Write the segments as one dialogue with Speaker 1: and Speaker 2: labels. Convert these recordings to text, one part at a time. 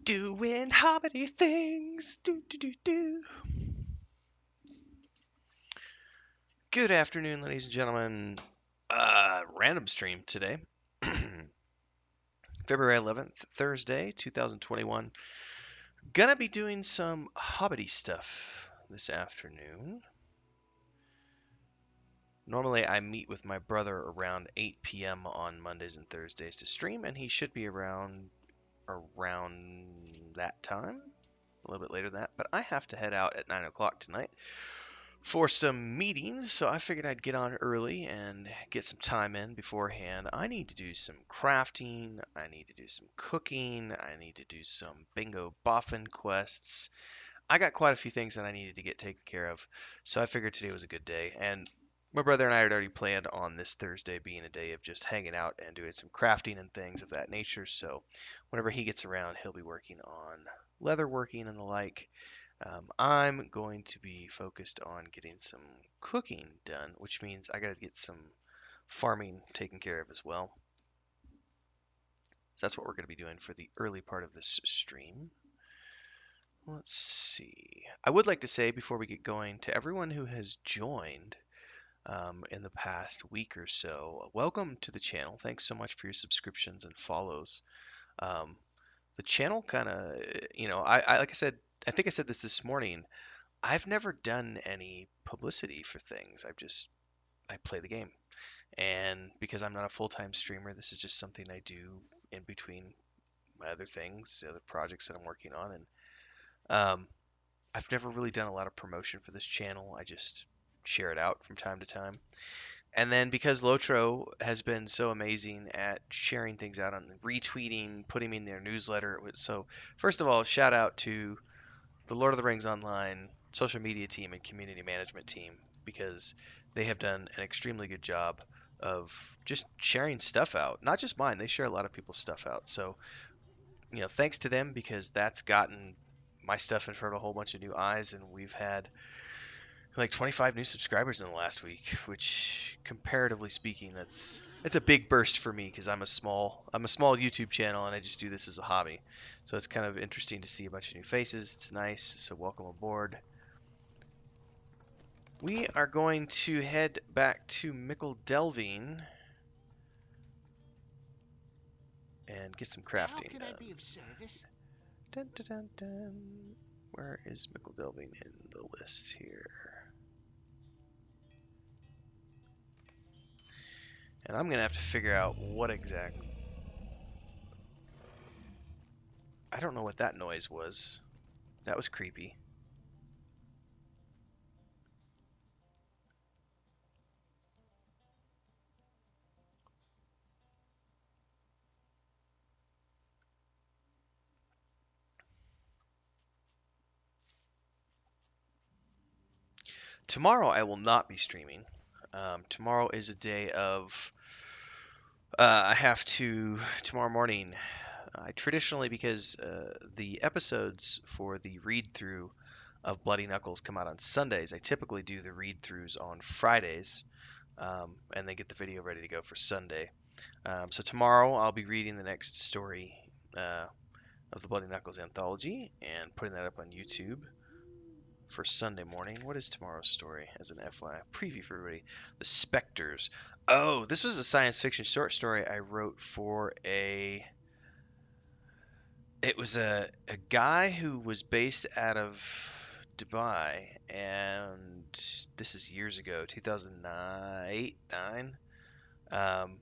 Speaker 1: Doing hobbity things. Do, do, do, do. Good afternoon, ladies and gentlemen. Random stream today. February 11th, Thursday, 2021. Gonna be doing some hobbity stuff this afternoon. Normally, I meet with my brother around 8 p.m. on Mondays and Thursdays to stream, and he should be around that time. A little bit later than that, but I have to head out at 9 o'clock tonight for some meetings, so I figured I'd get on early and get some time in beforehand. I need to do some crafting, I need to do some cooking, I need to do some bingo boffin quests. I got quite a few things that I needed to get taken care of, so I figured today was a good day. And my brother and I had already planned on this Thursday being a day of just hanging out and doing some crafting and things of that nature. So whenever he gets around, he'll be working on leather working and the like. I'm going to be focused on getting some cooking done, which means I got to get some farming taken care of as well. So that's what we're going to be doing for the early part of this stream. Let's see. I would like to say before we get going to everyone who has joined in the past week or so, welcome to the channel. Thanks so much for your subscriptions and follows. The channel kind of, I like I said, I think I said this morning. I've never done any publicity for things. I play the game. And because I'm not a full-time streamer, this is just something I do in between my other things, the other projects that I'm working on. And I've never really done a lot of promotion for this channel. I just share it out from time to time. And then because Lotro has been so amazing at sharing things out and retweeting, putting me in their newsletter. So first of all, shout out to the Lord of the Rings Online social media team and community management team, because they have done an extremely good job of just sharing stuff out. Not just mine, they share a lot of people's stuff out. So, thanks to them, because that's gotten my stuff in front of a whole bunch of new eyes, and we've had like 25 new subscribers in the last week, which comparatively speaking, it's a big burst for me, because I'm a small YouTube channel and I just do this as a hobby. So it's kind of interesting to see a bunch of new faces. It's nice. So welcome aboard. We are going to head back to Mickle Delving and get some crafting done.
Speaker 2: How can I be of service?
Speaker 1: Dun, dun, dun, dun. Where is Mickle Delving in the list here? And I'm going to have to figure out what exactly... I don't know what that noise was. That was creepy. Tomorrow I will not be streaming. Tomorrow is a day of... I have to... Tomorrow morning, I traditionally, because the episodes for the read-through of Bloody Knuckles come out on Sundays, I typically do the read-throughs on Fridays, and then get the video ready to go for Sunday. So tomorrow I'll be reading the next story of the Bloody Knuckles anthology and putting that up on YouTube for Sunday morning. What is tomorrow's story as an FYI preview for everybody? The Spectres. Oh, this was a science fiction short story I wrote for a... It was a guy who was based out of Dubai, and this is years ago, 2008, 9.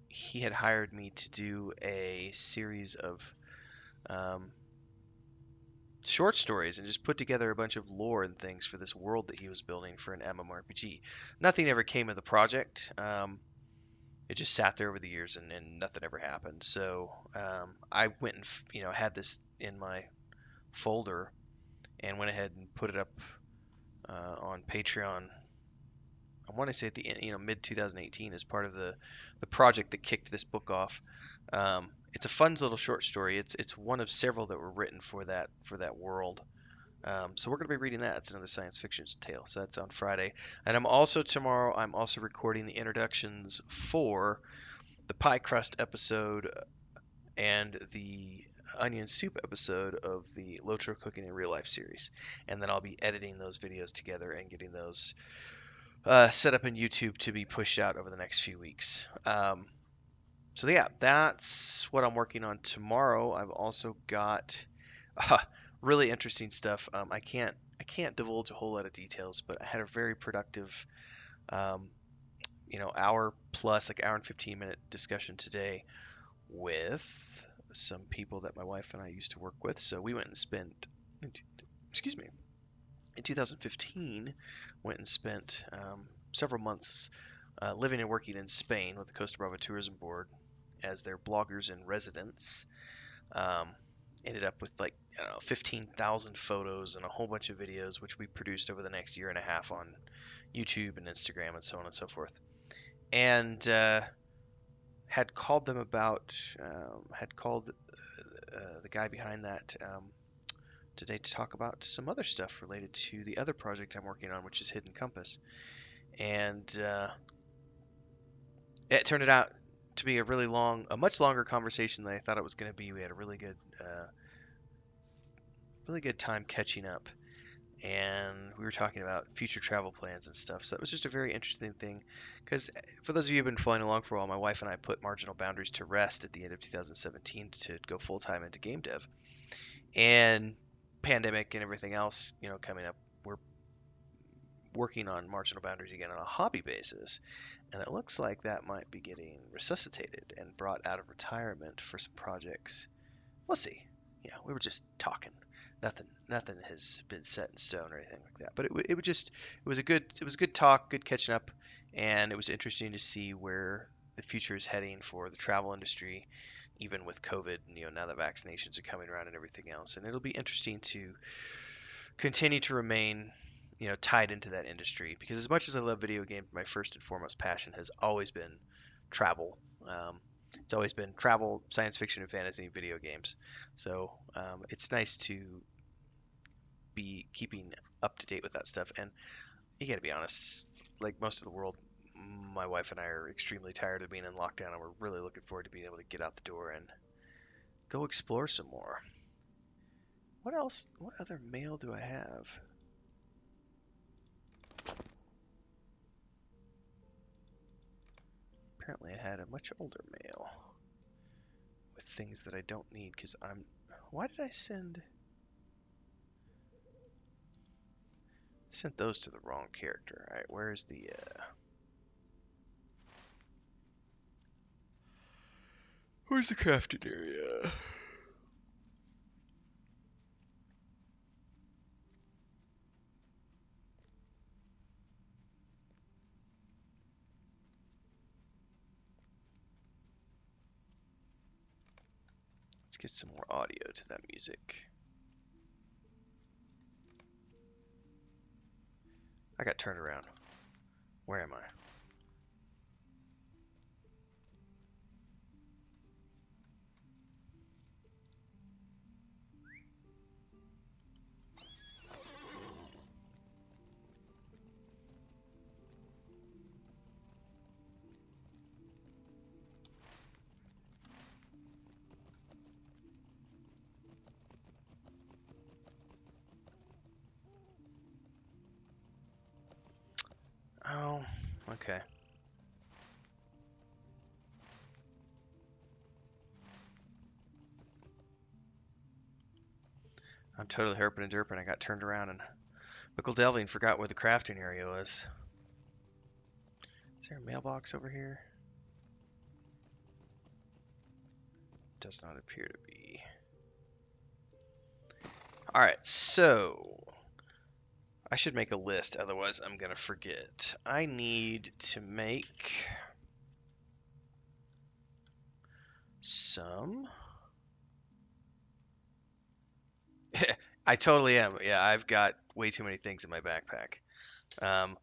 Speaker 1: He had hired me to do a series of short stories and just put together a bunch of lore and things for this world that he was building for an MMORPG. Nothing ever came of the project. It just sat there over the years, and nothing ever happened. So I went and had this in my folder and went ahead and put it up on Patreon. I want to say at the end, mid 2018, as part of the project that kicked this book off. It's a fun little short story. It's one of several that were written for that world. So we're going to be reading that. It's another science fiction tale. So that's on Friday. And tomorrow I'm also recording the introductions for the Pie Crust episode and the onion soup episode of the Lotro Cooking in Real Life series, and then I'll be editing those videos together and getting those set up in YouTube to be pushed out over the next few weeks. So yeah, that's what I'm working on tomorrow. I've also got uh, really interesting stuff. I can't divulge a whole lot of details, but I had a very productive, um, hour plus, like hour and 15-minute discussion today with some people that my wife and I used to work with. So we went and spent, excuse me, in 2015, went and spent several months living and working in Spain with the Costa Brava Tourism Board as their bloggers in residence. Um, Ended up with like, I don't know, 15,000 photos and a whole bunch of videos, which we produced over the next year and a half on YouTube and Instagram and so on and so forth. And had called them about, had called the guy behind that today to talk about some other stuff related to the other project I'm working on, which is Hidden Compass. And it turned out to be a much longer conversation than I thought it was going to be. We had a really good time catching up, and we were talking about future travel plans and stuff. So that was just a very interesting thing, because for those of you who've been following along for a while, my wife and I put marginal boundaries to rest at the end of 2017 to go full time into game dev, and pandemic and everything else, coming up, we're working on marginal boundaries again on a hobby basis, and it looks like that might be getting resuscitated and brought out of retirement for some projects. We'll see. We were just talking. Nothing has been set in stone or anything like that. But it was a good talk, good catching up, and it was interesting to see where the future is heading for the travel industry, even with COVID. Now that vaccinations are coming around and everything else, and it'll be interesting to continue to remain tied into that industry, because as much as I love video games, my first and foremost passion has always been travel. It's always been travel, science fiction, and fantasy video games. So it's nice to be keeping up to date with that stuff. And you got to be honest, like most of the world, my wife and I are extremely tired of being in lockdown, and we're really looking forward to being able to get out the door and go explore some more. What else? What other mail do I have? Apparently I had a much older mail with things that I don't need, because why did I send those to the wrong character? Alright, where's where's the crafting area? Let's get some more audio to that music. I got turned around. Where am I? Oh, okay. I'm totally herping and derping. I got turned around and Mickle Delving forgot where the crafting area was. Is there a mailbox over here? Does not appear to be. Alright, so I should make a list, otherwise I'm gonna forget. I need to make some. I totally am. Yeah, I've got way too many things in my backpack. Um,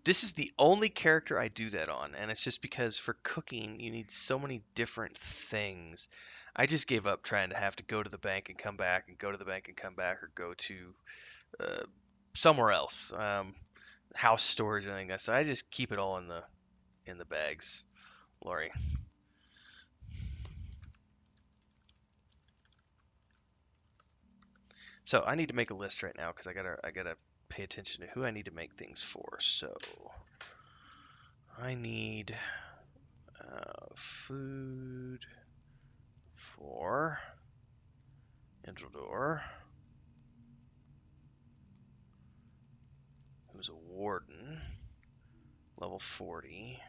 Speaker 1: this is the only character I do that on, and it's just because for cooking you need so many different things. I just gave up trying to have to go to the bank and come back, and go to the bank and come back, or go to uh, somewhere else, house storage and anything like that. So I just keep it all in the bags, Lori. So I need to make a list right now because I gotta pay attention to who I need to make things for. So I need food for Idhradlor, who's a warden, level 40.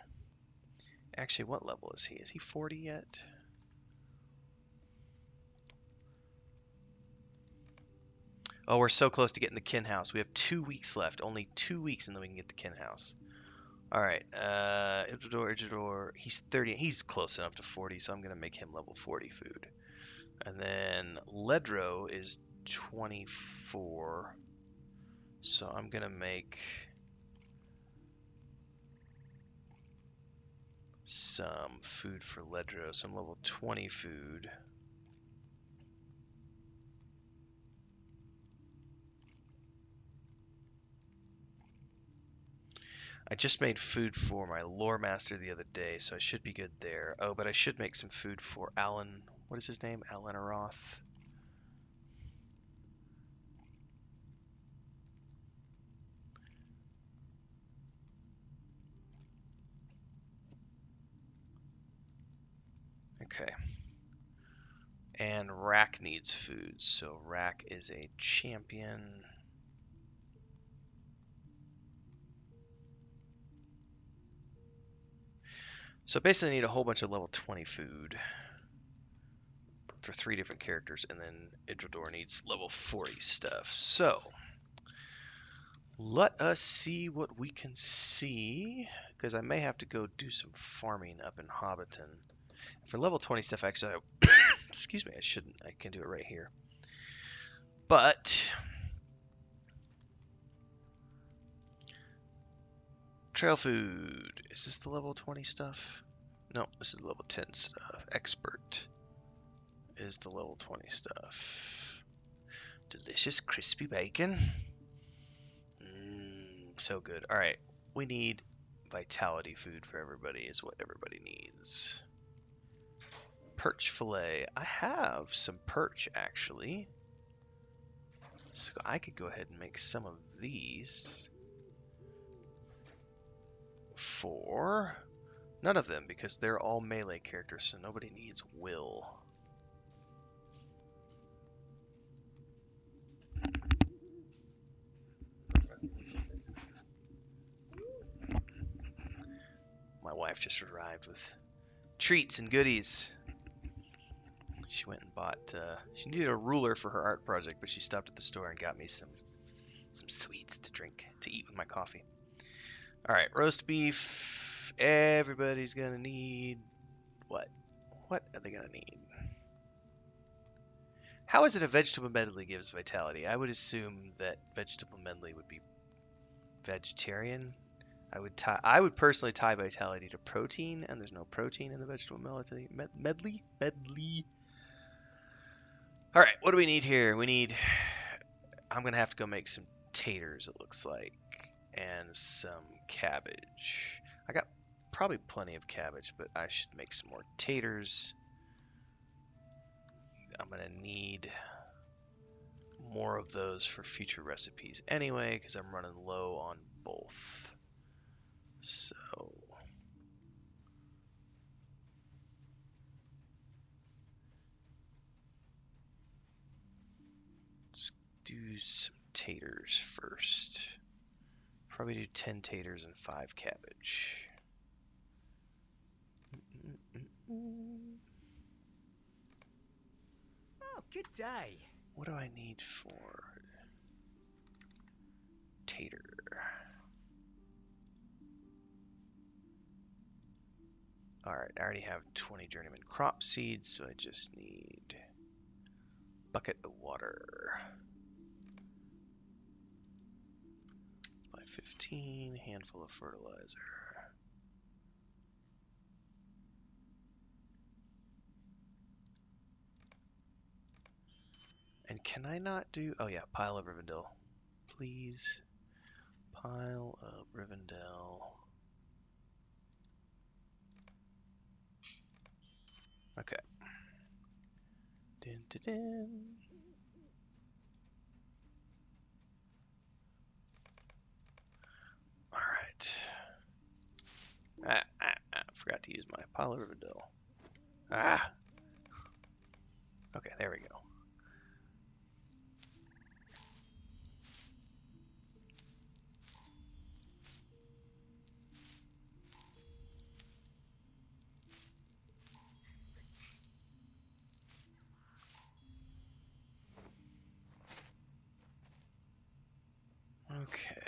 Speaker 1: Actually, what level is he? Is he 40 yet? Oh, we're so close to getting the kin house. We have 2 weeks left. Only 2 weeks, and then we can get the kin house. All right. Idhradlor. He's 30. He's close enough to 40, so I'm gonna make him level 40 food. And then Ledro is 24, so I'm gonna make some food for Ledro. Some level 20 food. I just made food for my lore master the other day, so I should be good there. Oh, but I should make some food for Alan. What is his name? Alan Aroth. Okay. And Rack needs food, so Rack is a champion. So basically I need a whole bunch of level 20 food for 3 different characters, and then Idhradlor needs level 40 stuff. So let us see what we can see, because I may have to go do some farming up in Hobbiton. For level 20 stuff, actually, excuse me, I shouldn't. I can do it right here. But trail food. Is this the level 20 stuff? No, this is the level 10 stuff. Expert is the level 20 stuff. Delicious crispy bacon. So good. All right, we need vitality food for everybody is what everybody needs. Perch fillet. I have some perch actually. So I could go ahead and make some of these for none of them because they're all melee characters, so nobody needs will. My wife just arrived with treats and goodies. She went and bought, she needed a ruler for her art project, but she stopped at the store and got me some sweets to drink, to eat with my coffee. All right, roast beef. Everybody's gonna need what? What are they gonna need? How is it a vegetable medley gives vitality? I would assume that vegetable medley would be vegetarian. I would personally tie vitality to protein, and there's no protein in the vegetable medley. All right, what do we need here? I'm gonna have to go make some taters, it looks like, and some cabbage. I got probably plenty of cabbage, but I should make some more taters. I'm gonna need more of those for future recipes anyway, because I'm running low on both. So let's do some taters first. Probably do 10 taters and 5 cabbage.
Speaker 2: Oh, good day.
Speaker 1: What do I need for tater? Alright, I already have 20 journeyman crop seeds, so I just need a bucket of water. By 15, handful of fertilizer. And can I not do... Oh yeah, pile of Rivendell. Please. Pile of Rivendell. Okay. Dun, dun, dun. to use my pile of Rivendell. Ah! Okay, there we go. Okay.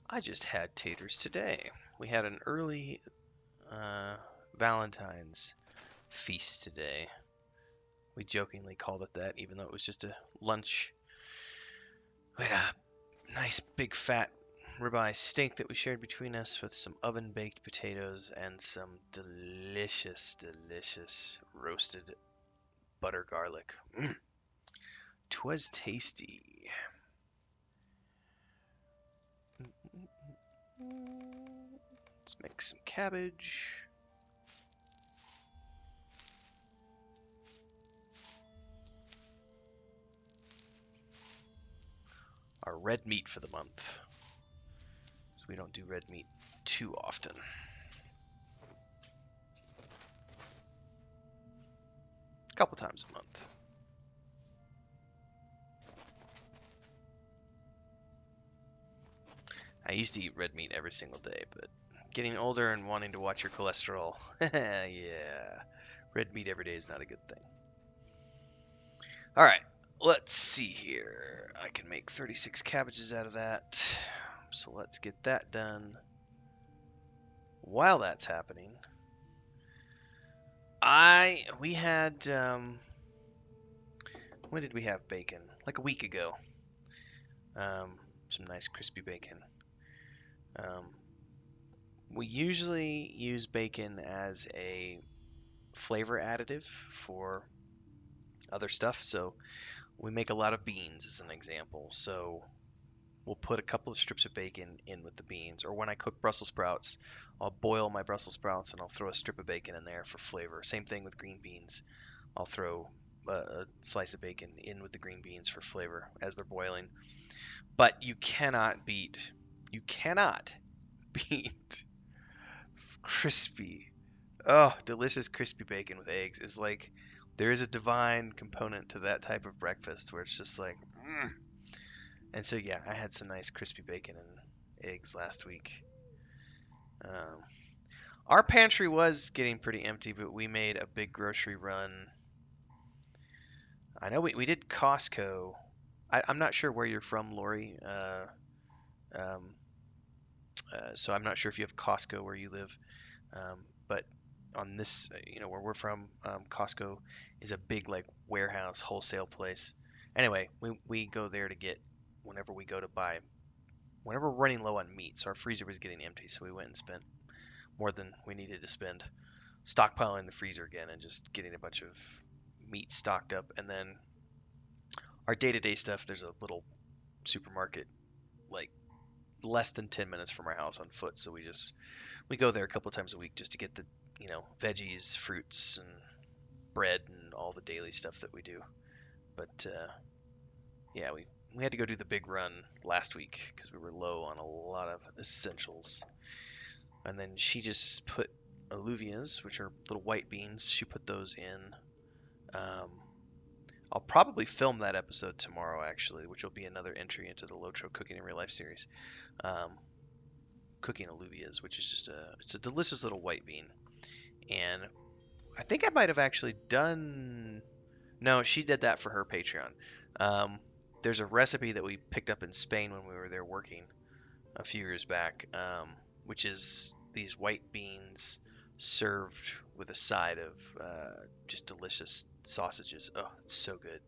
Speaker 1: I just had taters today. We had an early Valentine's feast today. We jokingly called it that, even though it was just a lunch. We had a nice big fat ribeye steak that we shared between us with some oven baked potatoes and some delicious, delicious roasted butter garlic. 'Twas tasty. Let's make some cabbage. Our red meat for the month. So we don't do red meat too often. A couple times a month. I used to eat red meat every single day, but getting older and wanting to watch your cholesterol, yeah, red meat every day is not a good thing. All right, let's see here. I can make 36 cabbages out of that, so let's get that done. While that's happening, we had when did we have bacon? Like a week ago. Some nice crispy bacon. We usually use bacon as a flavor additive for other stuff. So we make a lot of beans as an example. So we'll put a couple of strips of bacon in with the beans. Or when I cook Brussels sprouts, I'll boil my Brussels sprouts and I'll throw a strip of bacon in there for flavor. Same thing with green beans. I'll throw a slice of bacon in with the green beans for flavor as they're boiling. But you cannot beat crispy, delicious crispy bacon with eggs. Is like, there is a divine component to that type of breakfast where it's just like, And so yeah, I had some nice crispy bacon and eggs last week. Our pantry was getting pretty empty, but we made a big grocery run. I know we did Costco. I'm not sure where you're from, Lori. So I'm not sure if you have Costco where you live. But on this, where we're from, Costco is a big like warehouse wholesale place. Anyway, we go there to get whenever we're running low on meat. So our freezer was getting empty, so we went and spent more than we needed to spend stockpiling the freezer again and just getting a bunch of meat stocked up. And then our day-to-day stuff, there's a little supermarket like less than 10 minutes from our house on foot, so we go there a couple times a week just to get the veggies, fruits, and bread and all the daily stuff that we do. But yeah, we had to go do the big run last week because we were low on a lot of essentials. And then she just put alluvias, which are little white beans. She put those in. I'll probably film that episode tomorrow, actually, which will be another entry into the Lotro Cooking in Real Life series. Cooking alluvias, which is just it's a delicious little white bean. And I think I might have actually done... No, she did that for her Patreon. There's a recipe that we picked up in Spain when we were there working a few years back, which is these white beans served with a side of just delicious sausages. Oh, it's so good.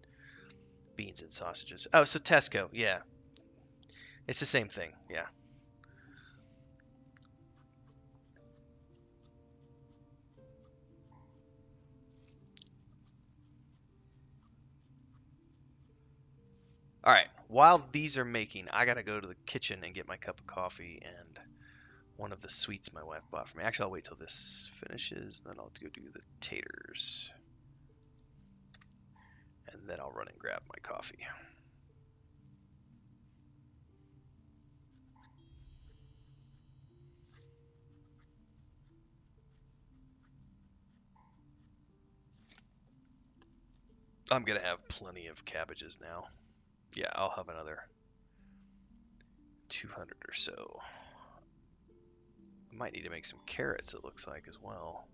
Speaker 1: Beans and sausages. Oh, so Tesco, yeah. It's the same thing, yeah. while these are making, I gotta go to the kitchen and get my cup of coffee and one of the sweets my wife bought for me. Actually, I'll wait till this finishes, then I'll go do the taters. And then I'll run and grab my coffee. I'm gonna have plenty of cabbages now. Yeah, I'll have another 200 or so. I might need to make some carrots, it looks like, as well.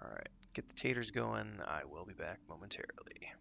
Speaker 1: Alright, get the taters going. I will be back momentarily.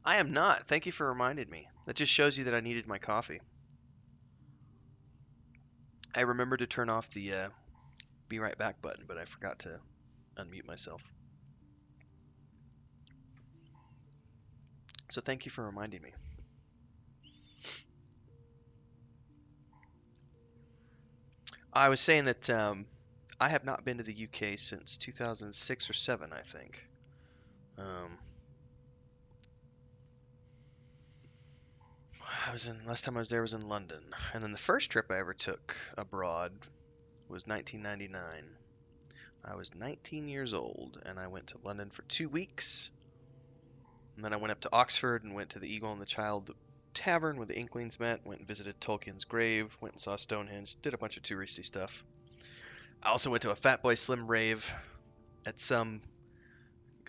Speaker 1: I am not. Thank you for reminding me. That just shows you that I needed my coffee. I remembered to turn off the be right back button, but I forgot to unmute myself. So thank you for reminding me. I was saying that I have not been to the UK since 2006 or 7, I think. Last time I was there was in London, and then the first trip I ever took abroad was 1999. I was 19 years old, and I went to London for 2 weeks. And then I went up to Oxford and went to the Eagle and the Child Tavern where the Inklings met, went and visited Tolkien's grave, went and saw Stonehenge, did a bunch of touristy stuff. I also went to a Fat Boy Slim rave at some,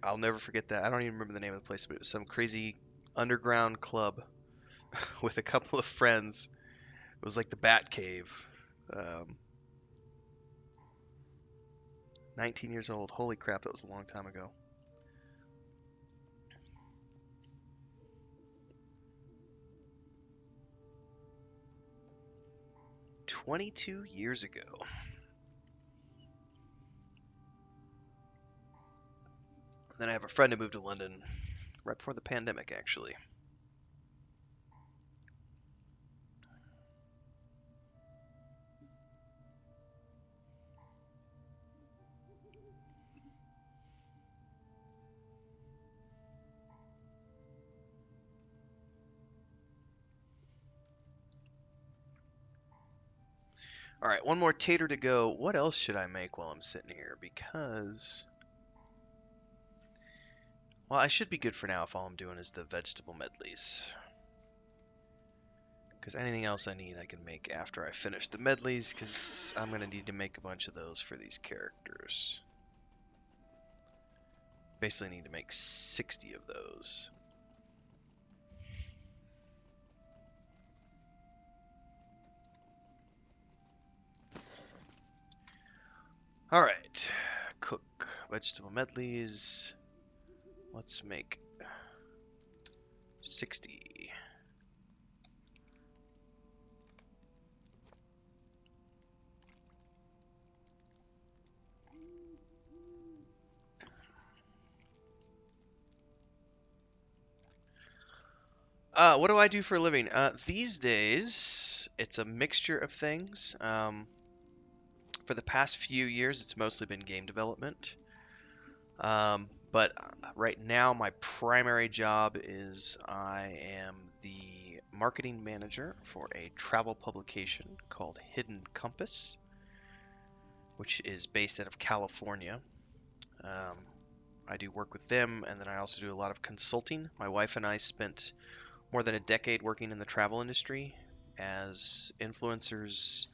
Speaker 1: I'll never forget that. I don't even remember the name of the place, but it was some crazy underground club with a couple of friends. It was like the Bat Cave. 19 years old. Holy crap, that was a long time ago. "22 years ago." Then I have a friend who moved to London right before the pandemic, actually. All right, one more tater to go. What else should I make while I'm sitting here? Because, well, I should be good for now if all I'm doing is the vegetable medleys. Because anything else I need, I can make after I finish the medleys, because I'm going to need to make a bunch of those for these characters. Basically need to make 60 of those. All right, cook vegetable medleys. Let's make 60. What do I do for a living? These days, it's a mixture of things. For the past few years, it's mostly been game development. But right now, my primary job is I am the marketing manager for a travel publication called Hidden Compass, which is based out of California. I do work with them, and then I also do a lot of consulting. My wife and I spent more than a decade working in the travel industry as influencers,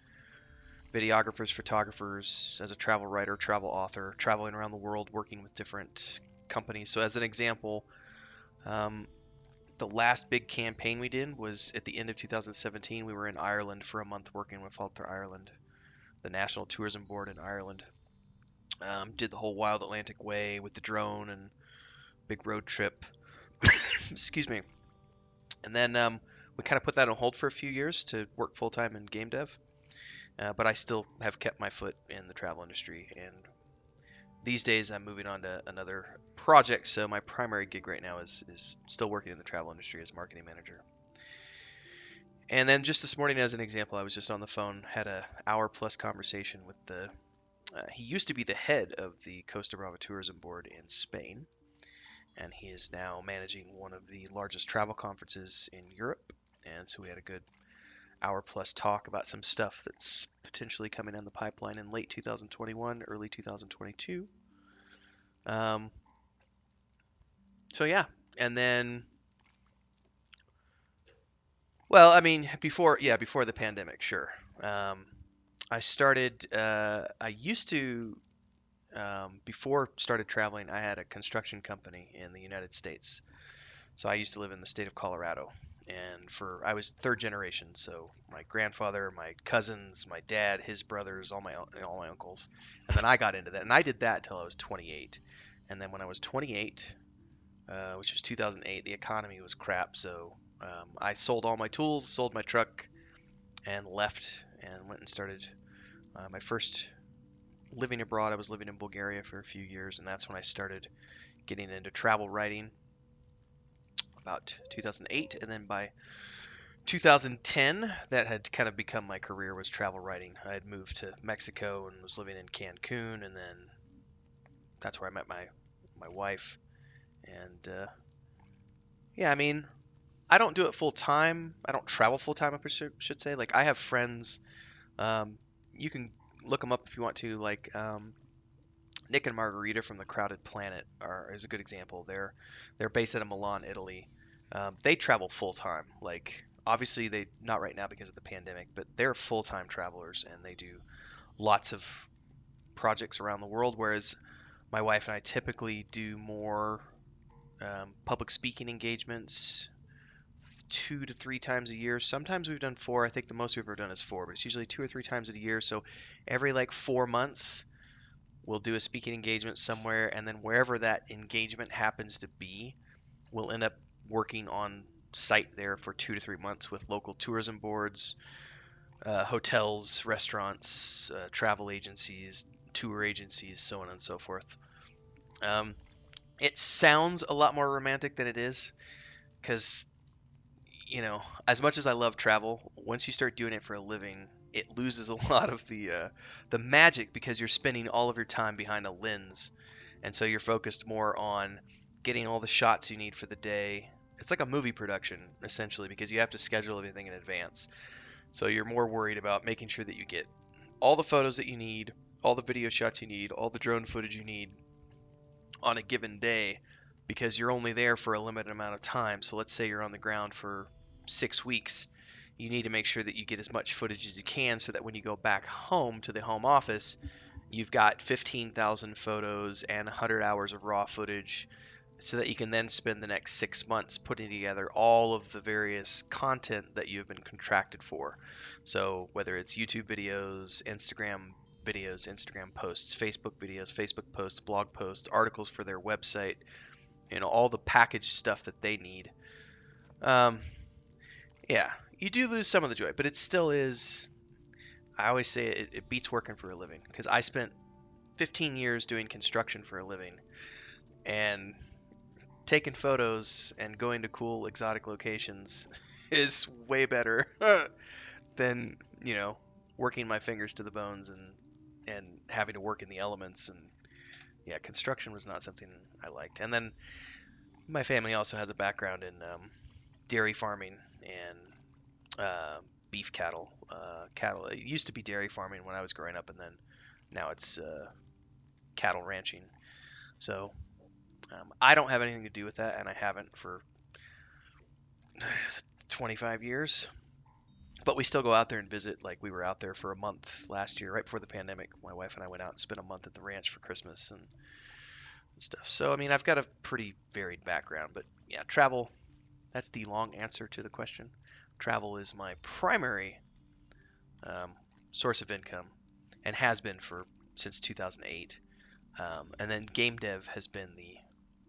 Speaker 1: videographers, photographers, as a travel writer, travel author, traveling around the world, working with different companies. So as an example, the last big campaign we did was at the end of 2017. We were in Ireland for a month working with Alter Ireland, the National Tourism Board in Ireland. Did the whole Wild Atlantic Way with the drone and big road trip. Excuse me. And then we kind of put that on hold for a few years to work full-time in game dev. But I still have kept my foot in the travel industry. And these days I'm moving on to another project. So my primary gig right now is still working in the travel industry as marketing manager. And then just this morning, as an example, I was just on the phone, had an hour-plus conversation with he used to be the head of the Costa Brava Tourism Board in Spain. And he is now managing one of the largest travel conferences in Europe. And so we had a good hour-plus talk about some stuff that's potentially coming down the pipeline in late 2021, early 2022. So yeah, and then, well, I mean, before the pandemic, sure. I started, I used to, before started traveling, I had a construction company in the United States. So I used to live in the state of Colorado. And I was third generation, so my grandfather, my cousins, my dad, his brothers, all my uncles, and then I got into that, and I did that until I was 28. And then when I was 28, which was 2008. The economy was crap, so I sold all my tools, sold my truck, and left and went and started my first living abroad. I was living in Bulgaria for a few years, and that's when I started getting into travel writing about 2008. And then by 2010, that had kind of become my career, was travel writing. I had moved to Mexico and was living in Cancun, and then that's where I met my wife. And yeah, I mean, I don't do it full time. I don't travel full time, I should say. Like, I have friends. Um, you can look them up if you want to. Like, Nick and Margarita from the Crowded Planet is a good example. They're based out of Milan, Italy. They travel full time. Like, obviously they not right now because of the pandemic, but they're full time travelers and they do lots of projects around the world. Whereas my wife and I typically do more public speaking engagements 2 to 3 times a year. Sometimes we've done four. I think the most we've ever done is four, but it's usually 2 or 3 times a year. So every like 4 months, we'll do a speaking engagement somewhere, and then wherever that engagement happens to be, we'll end up working on site there for 2 to 3 months with local tourism boards, hotels, restaurants, travel agencies, tour agencies, so on and so forth. Um, it sounds a lot more romantic than it is, because as much as I love travel, once you start doing it for a living, it loses a lot of the magic because you're spending all of your time behind a lens, and so you're focused more on getting all the shots you need for the day. It's like a movie production essentially because you have to schedule everything in advance. So you're more worried about making sure that you get all the photos that you need, all the video shots you need, all the drone footage you need on a given day because you're only there for a limited amount of time. So let's say you're on the ground for 6 weeks. You need to make sure that you get as much footage as you can so that when you go back home to the home office, you've got 15,000 photos and 100 hours of raw footage so that you can then spend the next 6 months putting together all of the various content that you've been contracted for. So whether it's YouTube videos, Instagram posts, Facebook videos, Facebook posts, blog posts, articles for their website, all the packaged stuff that they need. Um, yeah, you do lose some of the joy, but it still is. I always say it beats working for a living because I spent 15 years doing construction for a living, and taking photos and going to cool exotic locations is way better than working my fingers to the bones and having to work in the elements. And yeah, construction was not something I liked. And then my family also has a background in dairy farming and beef cattle. It used to be dairy farming when I was growing up, and then now it's cattle ranching. So I don't have anything to do with that, and I haven't for 25 years. But we still go out there and visit. Like, we were out there for a month last year, right before the pandemic. My wife and I went out and spent a month at the ranch for Christmas and stuff. So, I mean, I've got a pretty varied background. But yeah, travel, that's the long answer to the question. Travel is my primary source of income and has been since 2008. And then game dev has been the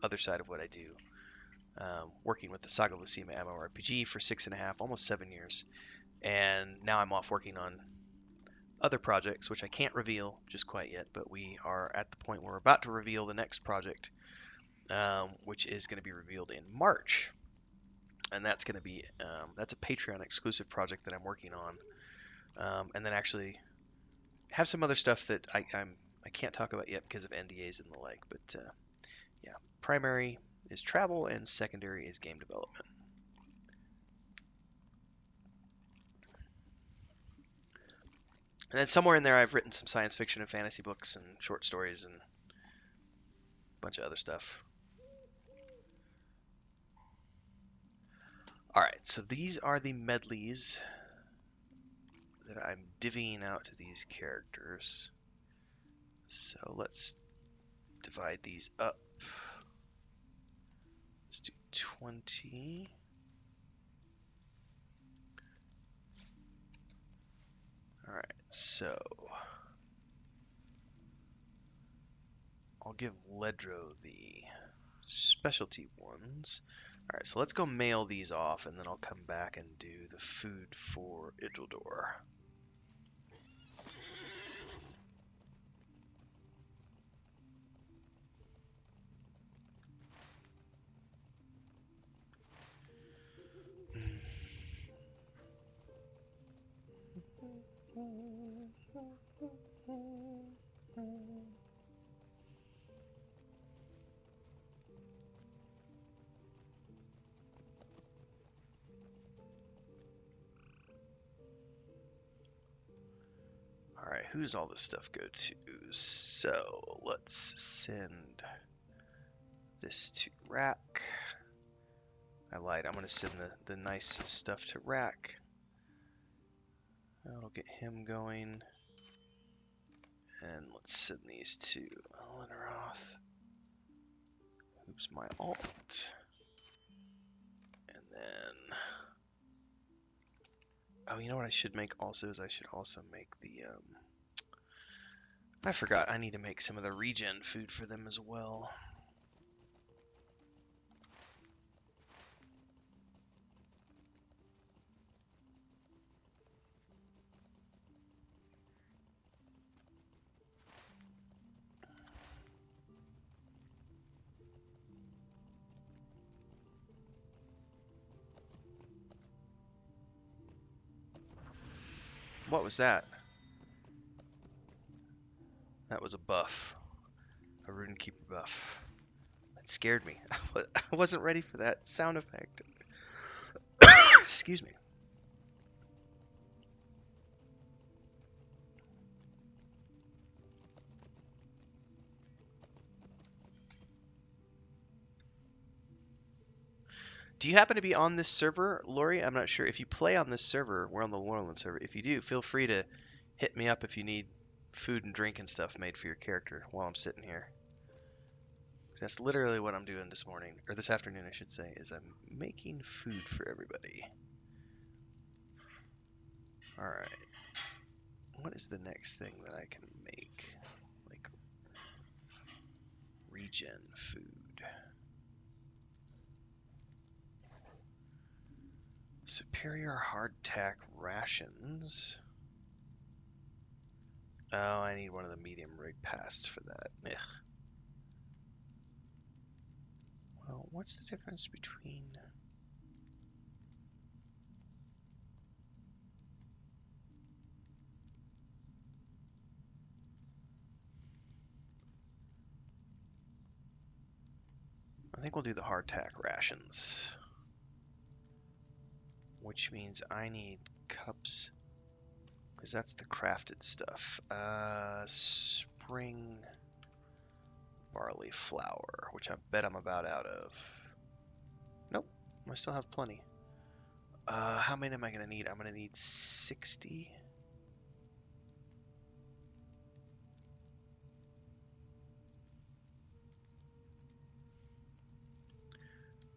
Speaker 1: other side of what I do. Working with the Saga Lucima MMORPG for 6.5, almost 7 years. And now I'm off working on other projects, which I can't reveal just quite yet, but we are at the point where we're about to reveal the next project, which is going to be revealed in March. And that's going to be, that's a Patreon exclusive project that I'm working on. And then actually have some other stuff that I can't talk about yet because of NDAs and the like. But yeah, primary is travel and secondary is game development. And then somewhere in there, I've written some science fiction and fantasy books and short stories and a bunch of other stuff. All right, so these are the medleys that I'm divvying out to these characters. So let's divide these up. Let's do 20. All right, so I'll give Ledro the specialty ones. Alright, so let's go mail these off, and then I'll come back and do the food for Idhradlor. Alright, who does all this stuff go to? So, let's send this to Rack. I lied, I'm going to send the nice stuff to Rack. That'll get him going. And let's send these to Eleanoroth. Who's my alt? And then... Oh, you know what I should make also is I should also make the... I forgot, I need to make some of the regen food for them as well. What was that? That was a buff. A Runekeeper buff. That scared me. I wasn't ready for that sound effect. Excuse me. Do you happen to be on this server, Lori? I'm not sure. If you play on this server, we're on the Lorland server. If you do, feel free to hit me up if you need food and drink and stuff made for your character while I'm sitting here. That's literally what I'm doing this morning, or this afternoon, I should say, is I'm making food for everybody. Alright. What is the next thing that I can make? Like, regen food. Superior hardtack rations. Oh, I need one of the medium rig pasts for that. Ugh. Well, what's the difference between... I think we'll do the hardtack rations. Which means I need cups, because that's the crafted stuff. Spring barley flour, which I bet I'm about out of. Nope, I still have plenty. How many am I going to need? I'm going to need 60.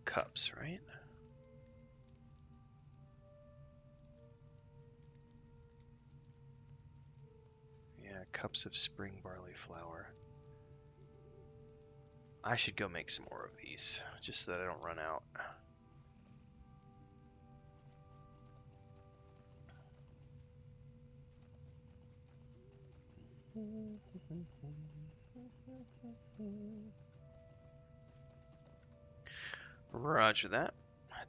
Speaker 1: Cups, right? Yeah, cups of spring barley flour. I should go make some more of these, just so that I don't run out. Roger that.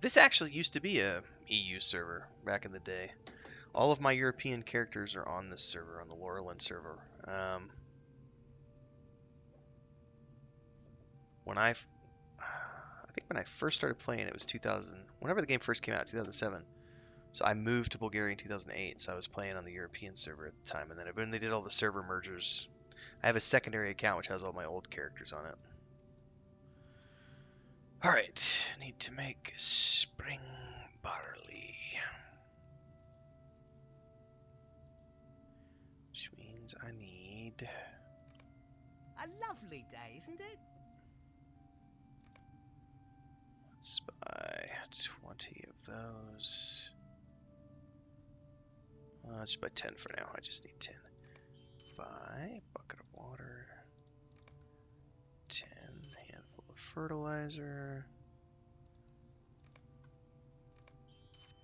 Speaker 1: This actually used to be a EU server back in the day. All of my European characters are on this server, on the Lorland server. I think when I first started playing, it was 2000. Whenever the game first came out, 2007. So I moved to Bulgaria in 2008, so I was playing on the European server at the time. And then when they did all the server mergers, I have a secondary account which has all my old characters on it. Alright, need to make spring barley. Which means I need...
Speaker 2: A lovely day, isn't it?
Speaker 1: Let's buy 20 of those. Let's buy 10 for now. I just need 10. Buy bucket of water. 10 handful of fertilizer.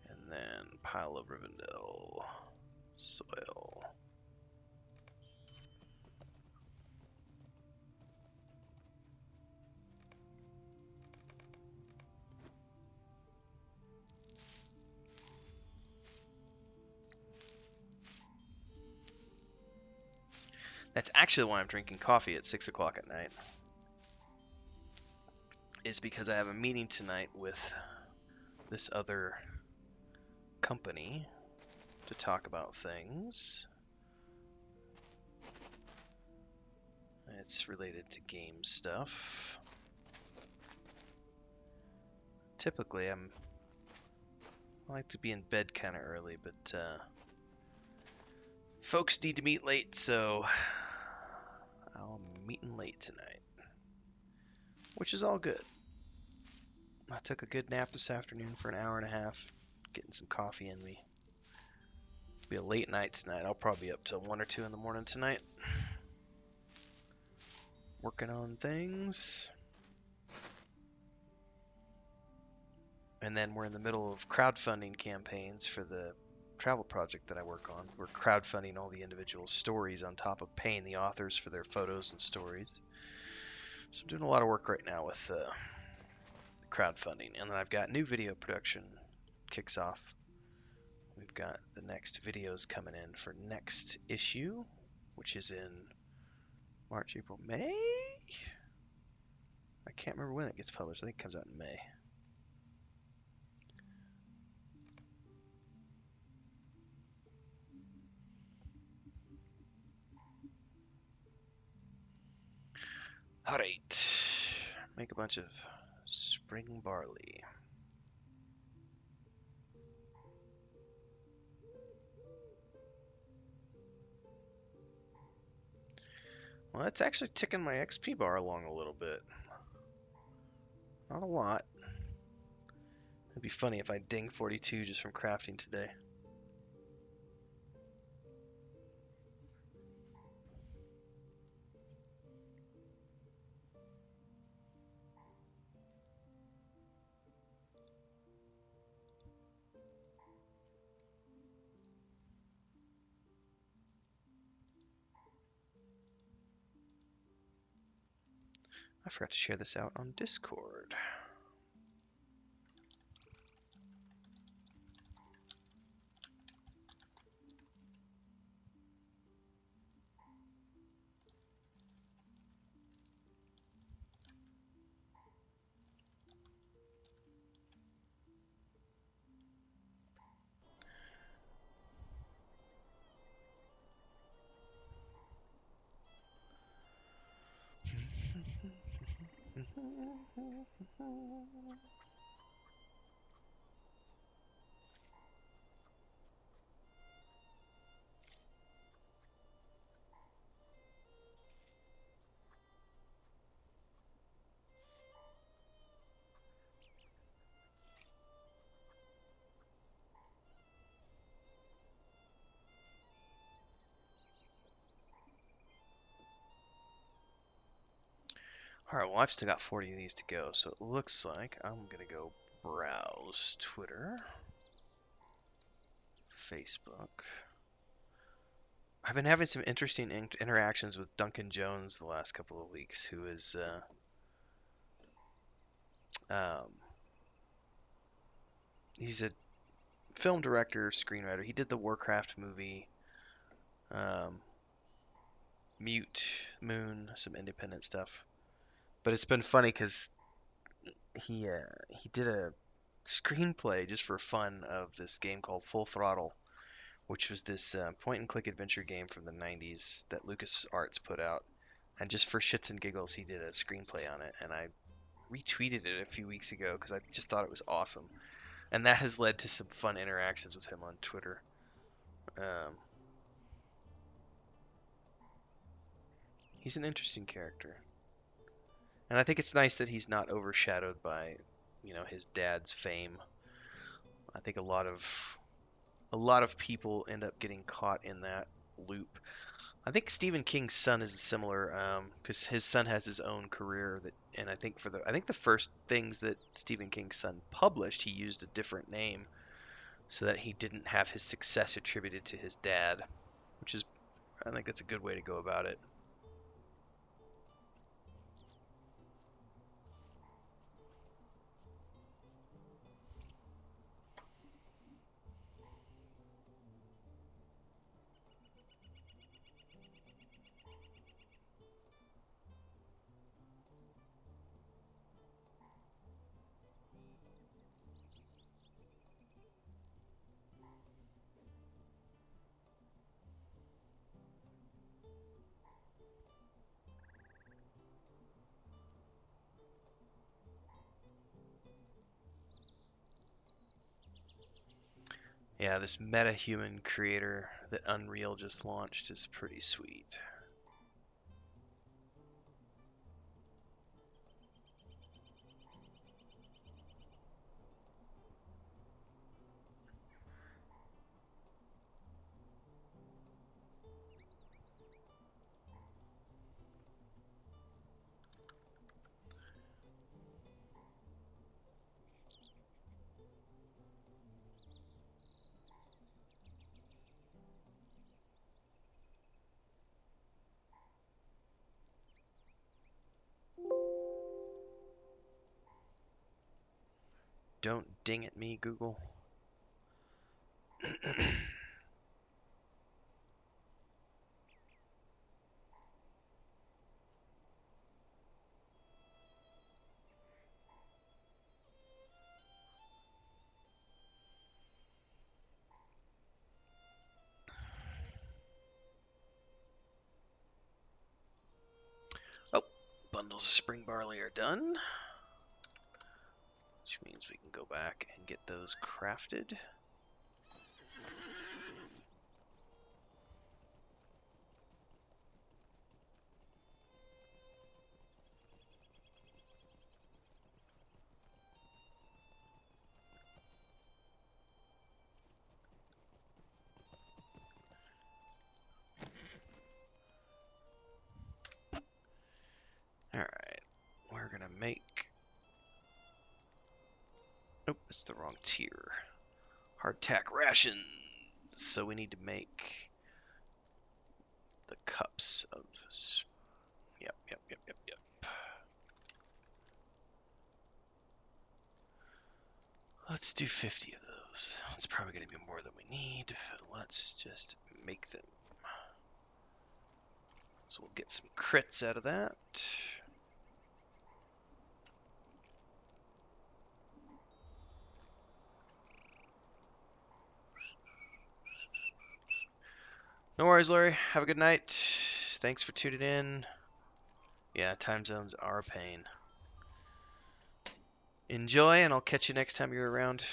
Speaker 1: And then pile of Rivendell soil. That's actually why I'm drinking coffee at 6 o'clock at night. Is because I have a meeting tonight with this other company to talk about things. It's related to game stuff. Typically, I like to be in bed kind of early, but folks need to meet late, so I'm meeting late tonight, which is all good. I took a good nap this afternoon for an hour and a half, getting some coffee in me. It'll be a late night tonight. I'll probably be up till 1 or 2 in the morning tonight, working on things. And then we're in the middle of crowdfunding campaigns for the travel project that I work on. We're crowdfunding all the individual stories on top of paying the authors for their photos and stories. So I'm doing a lot of work right now with crowdfunding. And then I've got new video production kicks off. We've got the next videos coming in for next issue, which is in March, April, May? I can't remember when it gets published. I think it comes out in May. Alright. Make a bunch of spring barley. Well, that's actually ticking my XP bar along a little bit. Not a lot. It'd be funny if I dinged 42 just from crafting today. I forgot to share this out on Discord. Alright, well, I've still got 40 of these to go, so it looks like I'm gonna go browse Twitter, Facebook. I've been having some interesting interactions with Duncan Jones the last couple of weeks, who is um, he's a film director, screenwriter. He did the Warcraft movie, Mute, Moon, some independent stuff. But it's been funny because he did a screenplay just for fun of this game called Full Throttle, which was this point-and-click adventure game from the 90s that LucasArts put out. And just for shits and giggles, he did a screenplay on it, and I retweeted it a few weeks ago because I just thought it was awesome. And that has led to some fun interactions with him on Twitter. He's an interesting character. And I think it's nice that he's not overshadowed by, his dad's fame. I think a lot of people end up getting caught in that loop. I think Stephen King's son is similar, because his son has his own career that, and I think the first things that Stephen King's son published, he used a different name so that he didn't have his success attributed to his dad, which is, I think that's a good way to go about it. Yeah, this meta-human creator that Unreal just launched is pretty sweet. Don't ding at me, Google. Oh, bundles of spring barley are done, which means we can go back and get those crafted. Alright, we're gonna make... Oh, it's the wrong tier. Hardtack rations! So we need to make the cups of... Yep. Let's do 50 of those. It's probably going to be more than we need. Let's just make them. So we'll get some crits out of that. No worries, Larry. Have a good night. Thanks for tuning in. Yeah, time zones are a pain. Enjoy, and I'll catch you next time you're around.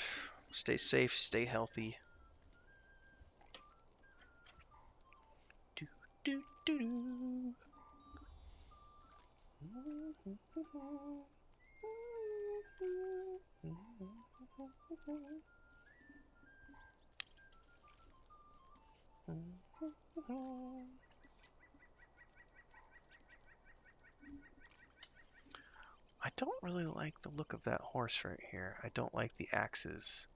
Speaker 1: Stay safe, stay healthy. Do, do, do, do. I don't really like the look of that horse right here. I don't like the axes.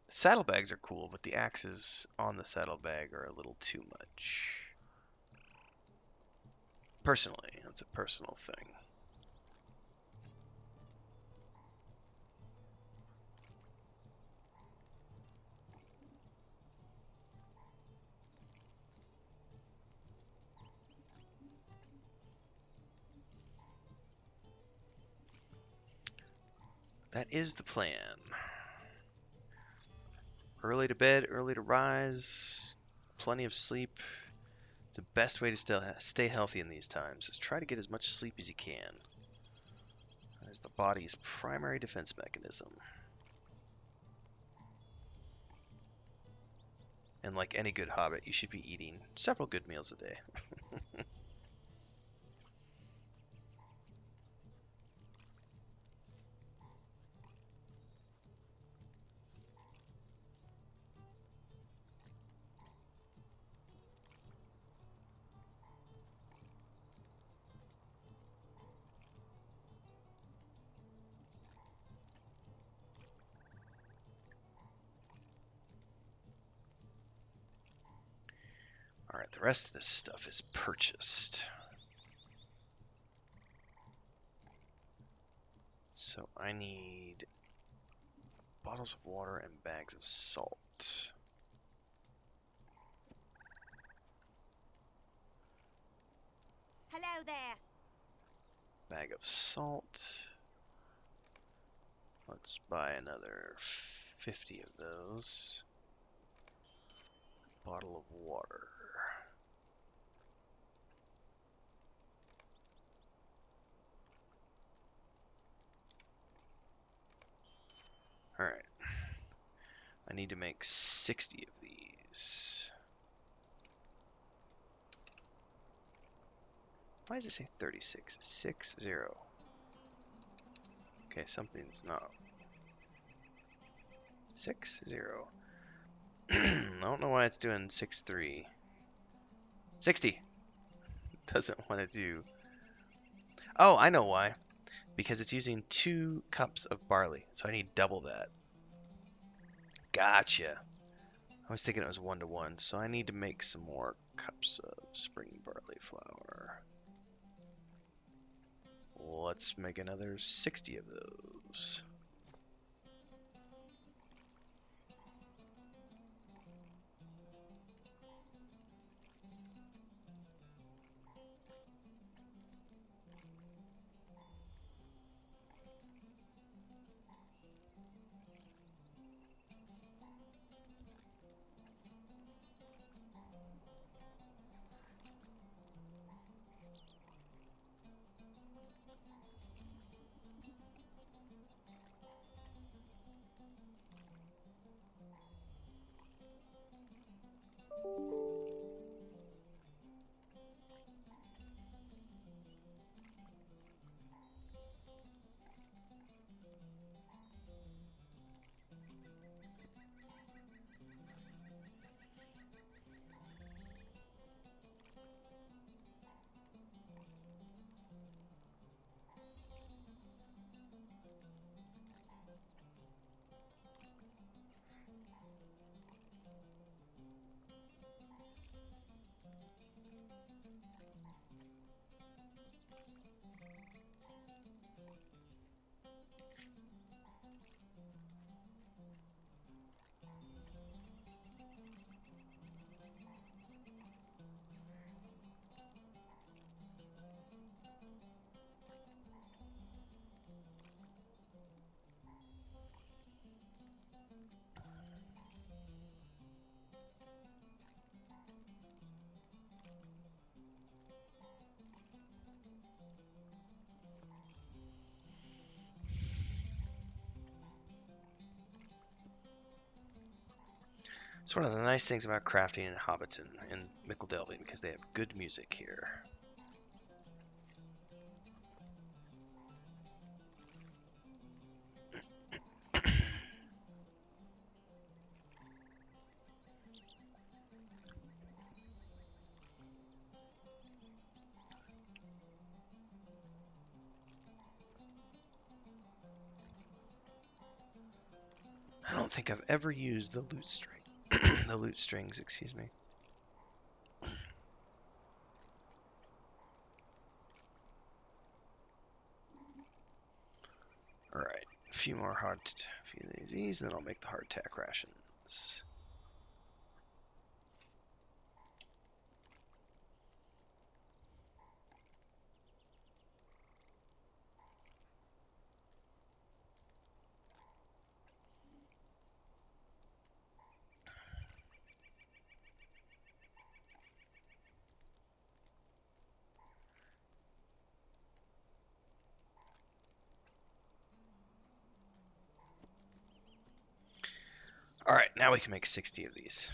Speaker 1: Saddlebags are cool, but the axes on the saddlebag are a little too much. Personally, that's a personal thing. That is the plan. Early to bed, early to rise, plenty of sleep. It's the best way to stay healthy in these times, is try to get as much sleep as you can. That is the body's primary defense mechanism. And like any good hobbit, you should be eating several good meals a day. The rest of this stuff is purchased. So I need bottles of water and bags of salt.
Speaker 2: Hello there.
Speaker 1: Bag of salt. Let's buy another 50 of those. Bottle of water. Alright. I need to make 60 of these. Why does it say 36? 60. Okay, something's not. 60. I don't know why it's doing 63. 60! Doesn't want to do. Oh, I know why. Because it's using 2 cups of barley, so I need double that. Gotcha. I was thinking it was 1-to-1, so I need to make some more cups of spring barley flour. Let's make another 60 of those. It's one of the nice things about crafting in Hobbiton and Delving because they have good music here. I don't think I've ever used the lute string. The lute strings, excuse me. Alright, a few of these, and then I'll make the hardtack rations. Alright, now we can make 60 of these.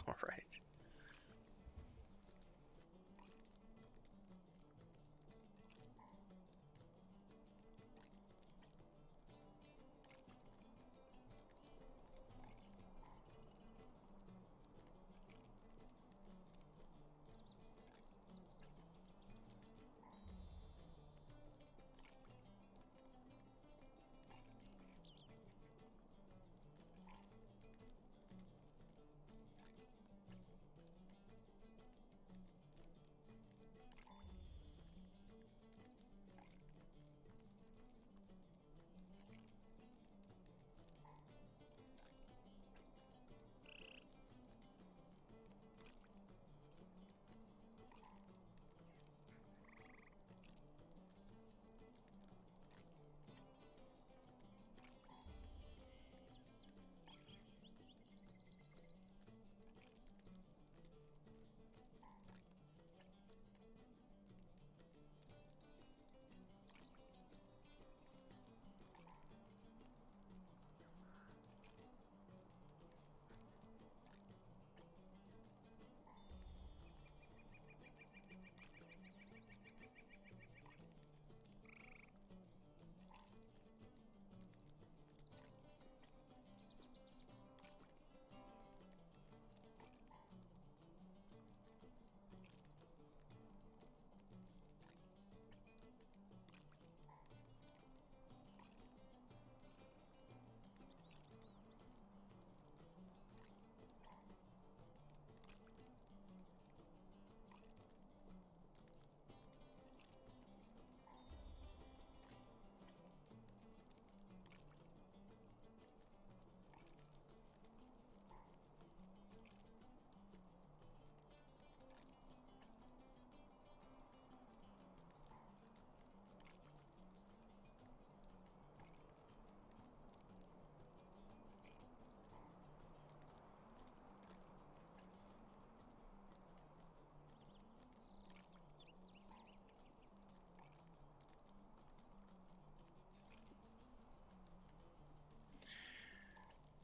Speaker 1: Alright.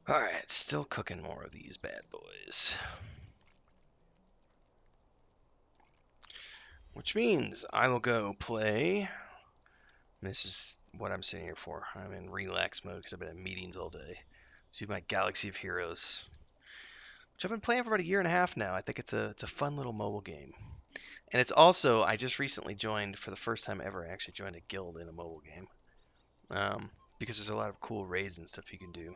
Speaker 1: Alright, still cooking more of these bad boys. Which means I will go play. This is what I'm sitting here for. I'm in relax mode because I've been in meetings all day. So my Galaxy of Heroes, which I've been playing for about a year and a half now. I think it's a fun little mobile game. And it's also, I just recently joined, for the first time ever, I actually joined a guild in a mobile game. Because there's a lot of cool raids and stuff you can do.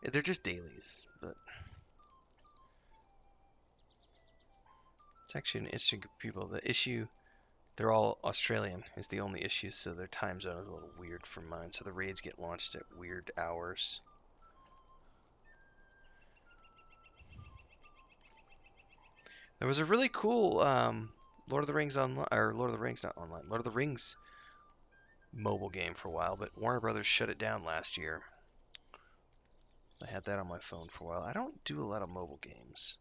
Speaker 1: They're just dailies, but it's actually an interesting group of people. The issue, they're all Australian, is the only issue, so their time zone is a little weird from mine. So the raids get launched at weird hours. There was a really cool Lord of the Rings online, or Lord of the Rings, not online, Lord of the Rings mobile game for a while, but Warner Brothers shut it down last year. I had that on my phone for a while. I don't do a lot of mobile games,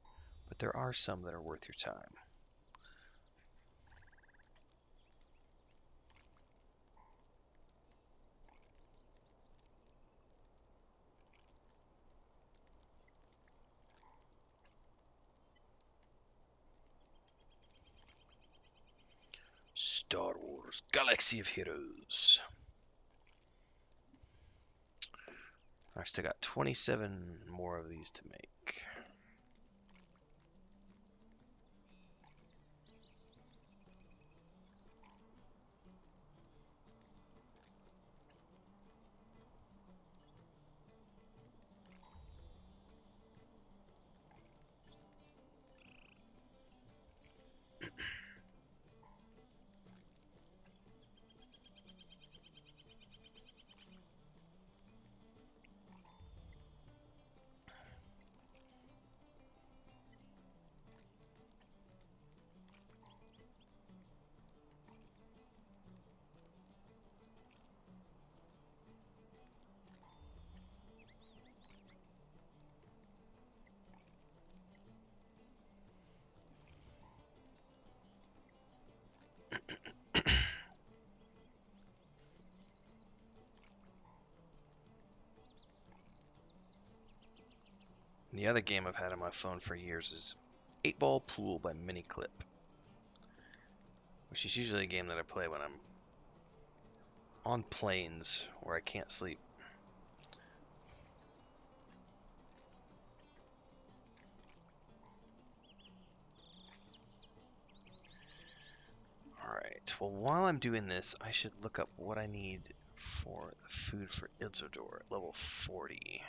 Speaker 1: but there are some that are worth your time. Star Wars Galaxy of Heroes. I've still got 27 more of these to make. The other game I've had on my phone for years is 8-Ball Pool by Miniclip, which is usually a game that I play when I'm on planes where I can't sleep. Alright, well while I'm doing this, I should look up what I need for the food for Idhradlor at level 40.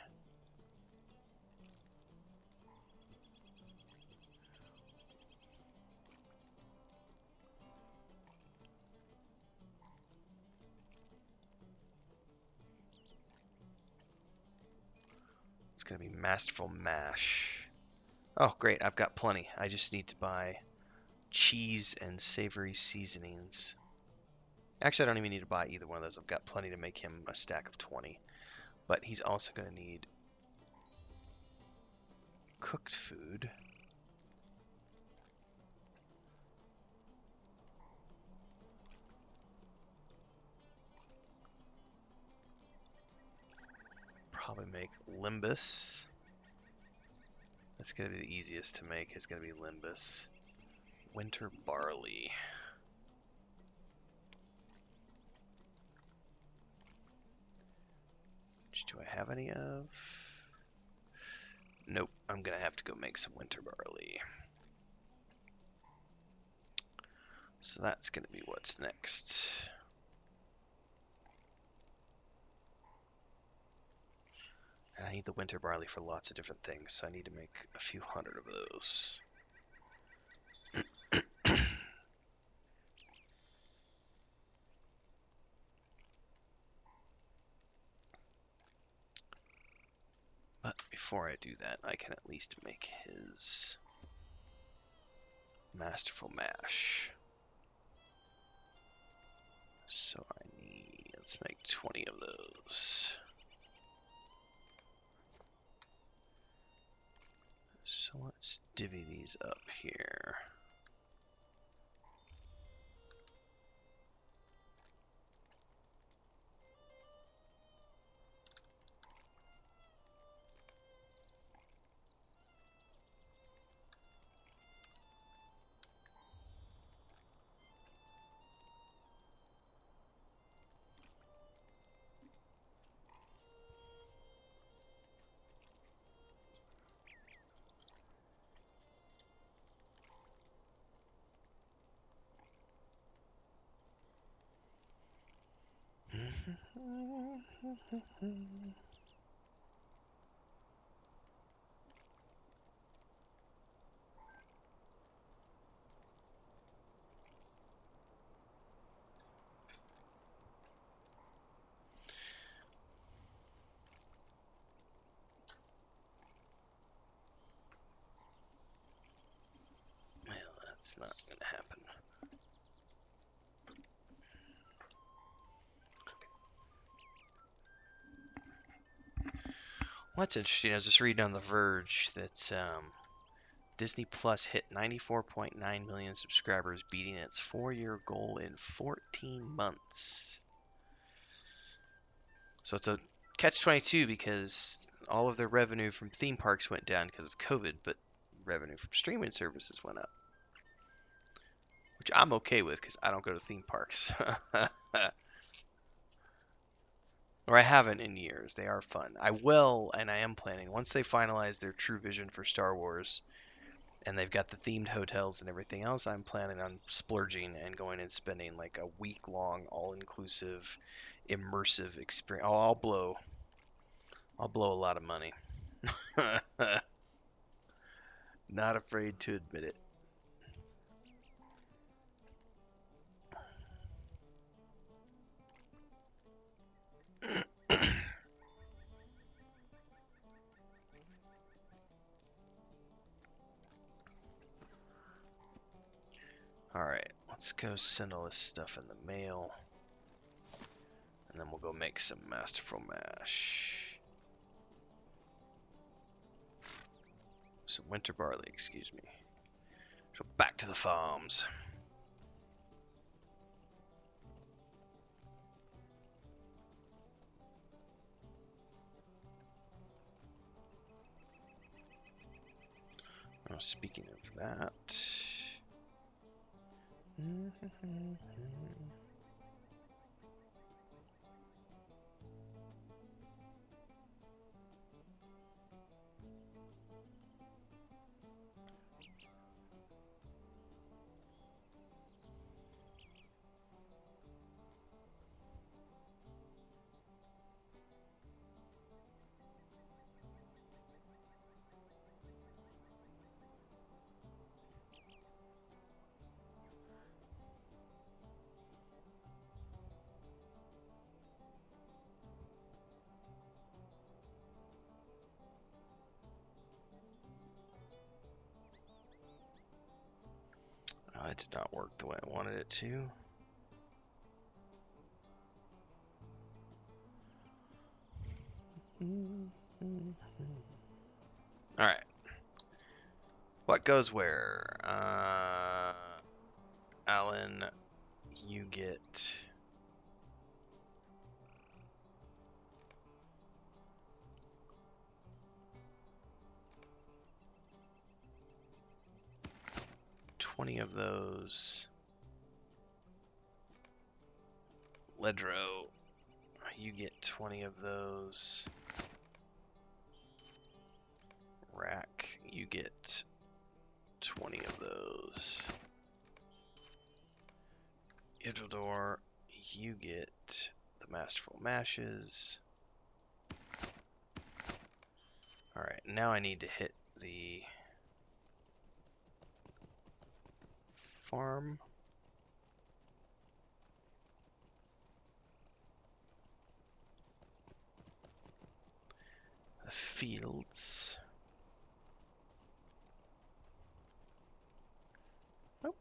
Speaker 1: It's going to be Masterful Mash. Oh, great, I've got plenty. I just need to buy cheese and savory seasonings. Actually, I don't even need to buy either one of those. I've got plenty to make him a stack of 20. But he's also going to need cooked food. Probably make Limbus. That's going to be the easiest to make. It's going to be Limbus. Winter barley. Which do I have any of? Nope. I'm going to have to go make some winter barley. So that's going to be what's next. And I need the winter barley for lots of different things, so I need to make a few hundred of those. But before I do that, I can at least make his Masterful Mash. So I need, let's make 20 of those. So let's divvy these up here. Well, that's not going to happen. What's interesting, I was just reading on The Verge that Disney Plus hit 94.9 million subscribers, beating its 4-year goal in 14 months. So it's a catch-22 because all of their revenue from theme parks went down because of COVID, but revenue from streaming services went up. Which I'm okay with because I don't go to theme parks. Or I haven't in years. They are fun. I will, and I am planning, once they finalize their true vision for Star Wars, and they've got the themed hotels and everything else, I'm planning on splurging and going and spending like a week-long, all-inclusive, immersive experience. Oh, I'll blow a lot of money. Not afraid to admit it. Alright, let's go send all this stuff in the mail. And then we'll go make some masterful mash. Some winter barley, excuse me. So back to the farms. Oh, speaking of that... it did not work the way I wanted it to. Alright. What goes where? Alan, you get... $20 of those. Ledro, you get 20 of those. Rack, you get 20 of those. Idhradlor, you get the masterful mashes. Alright, now I need to hit the farm. The fields. Oh.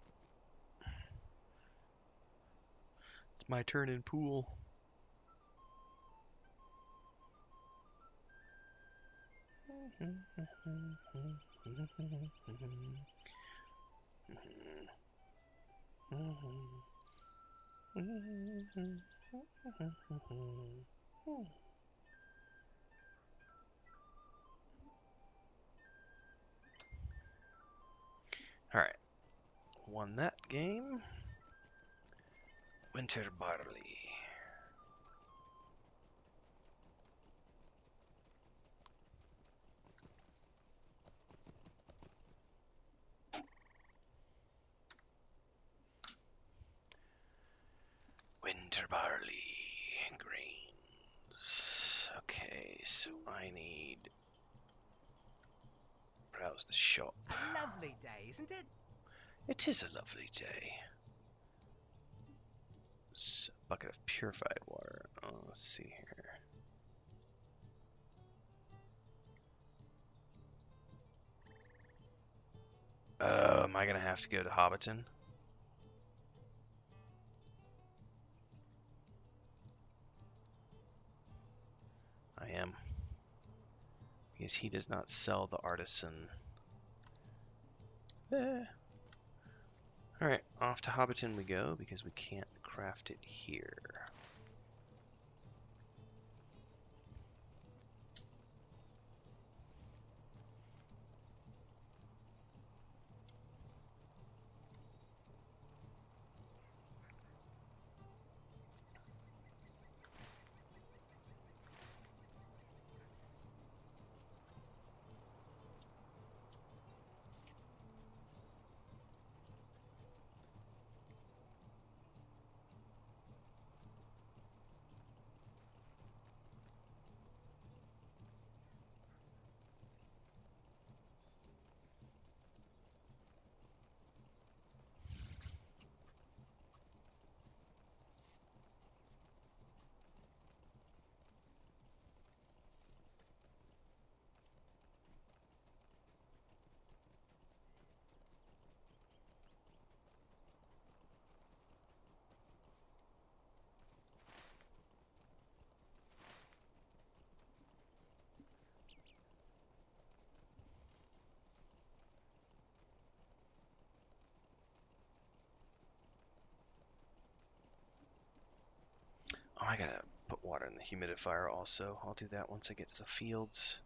Speaker 1: It's my turn in pool. Alright. Won that game. Winter barley. Winter barley grain. so I need browse the shop.
Speaker 2: A lovely day, isn't it?
Speaker 1: It is a lovely day. It's a bucket of purified water. Oh, let's see here. Am I gonna have to go to Hobbiton? I am. Because he does not sell the artisan. Alright, off to Hobbiton we go because we can't craft it here. Oh, I gotta put water in the humidifier also. I'll do that once I get to the fields.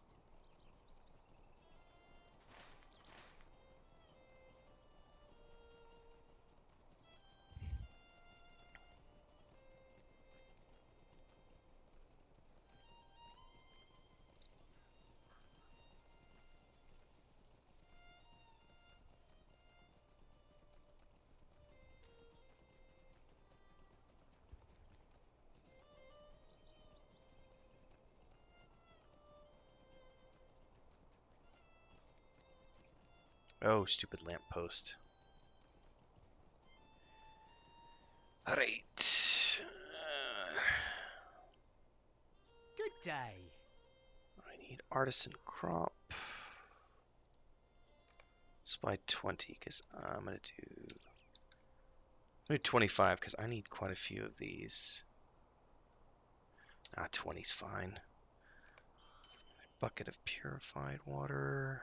Speaker 1: Oh, stupid lamppost. Alright.
Speaker 2: Good day.
Speaker 1: I need artisan crop. Supply 20 because I'm gonna do 25 because I need quite a few of these. 20's fine. Bucket of purified water.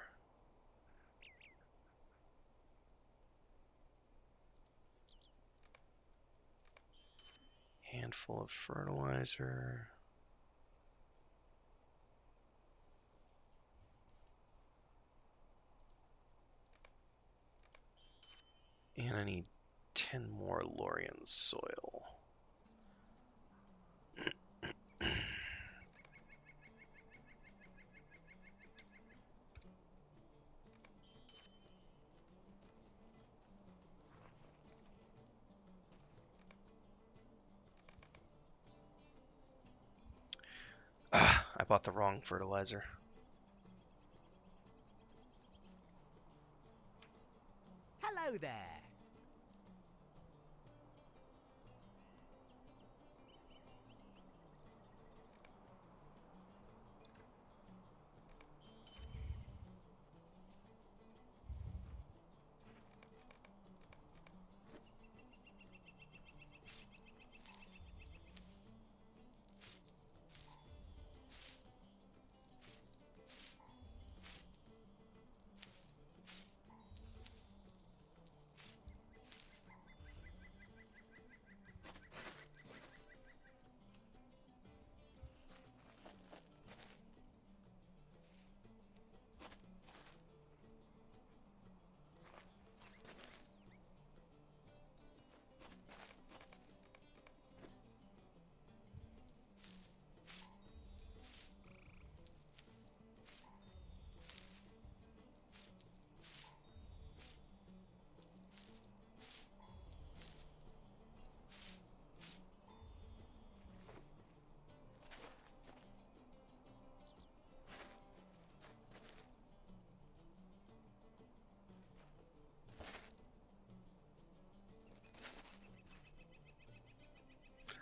Speaker 1: Handful of fertilizer. And I need 10 more Lorien soil. I bought the wrong fertilizer.
Speaker 2: Hello there.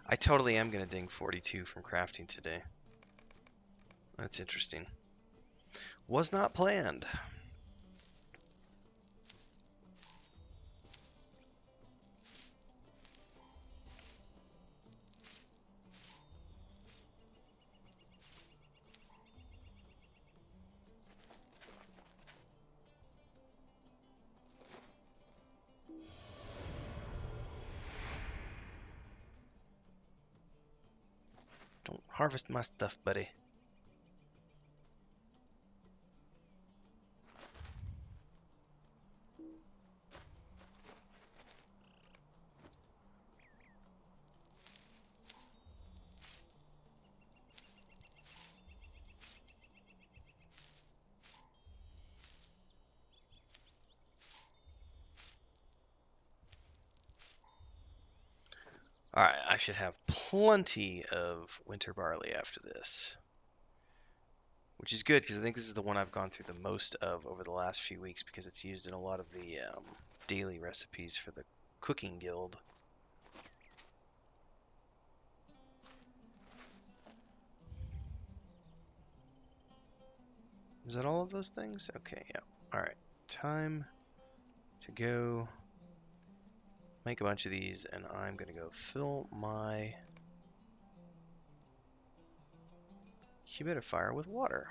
Speaker 1: I totally am going to ding 42 from crafting today. That's interesting. Was not planned. Don't harvest my stuff, buddy. Alright, I should have plenty of winter barley after this. Which is good, because I think this is the one I've gone through the most of over the last few weeks, because it's used in a lot of the daily recipes for the cooking guild. Is that all of those things? Okay, yeah. Alright, time to go make a bunch of these, and I'm going to go fill my humidifier with water.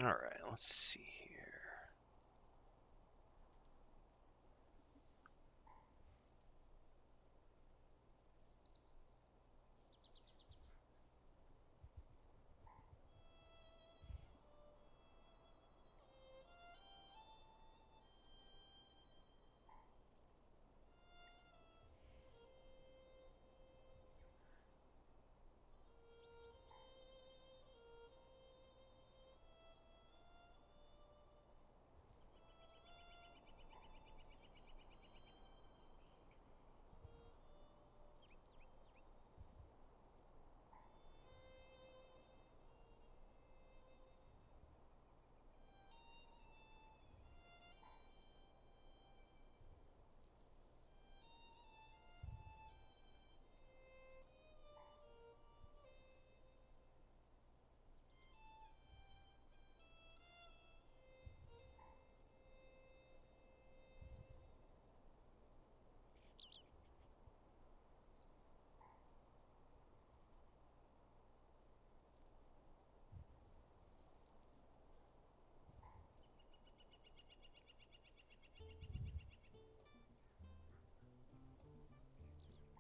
Speaker 1: Alright, let's see here.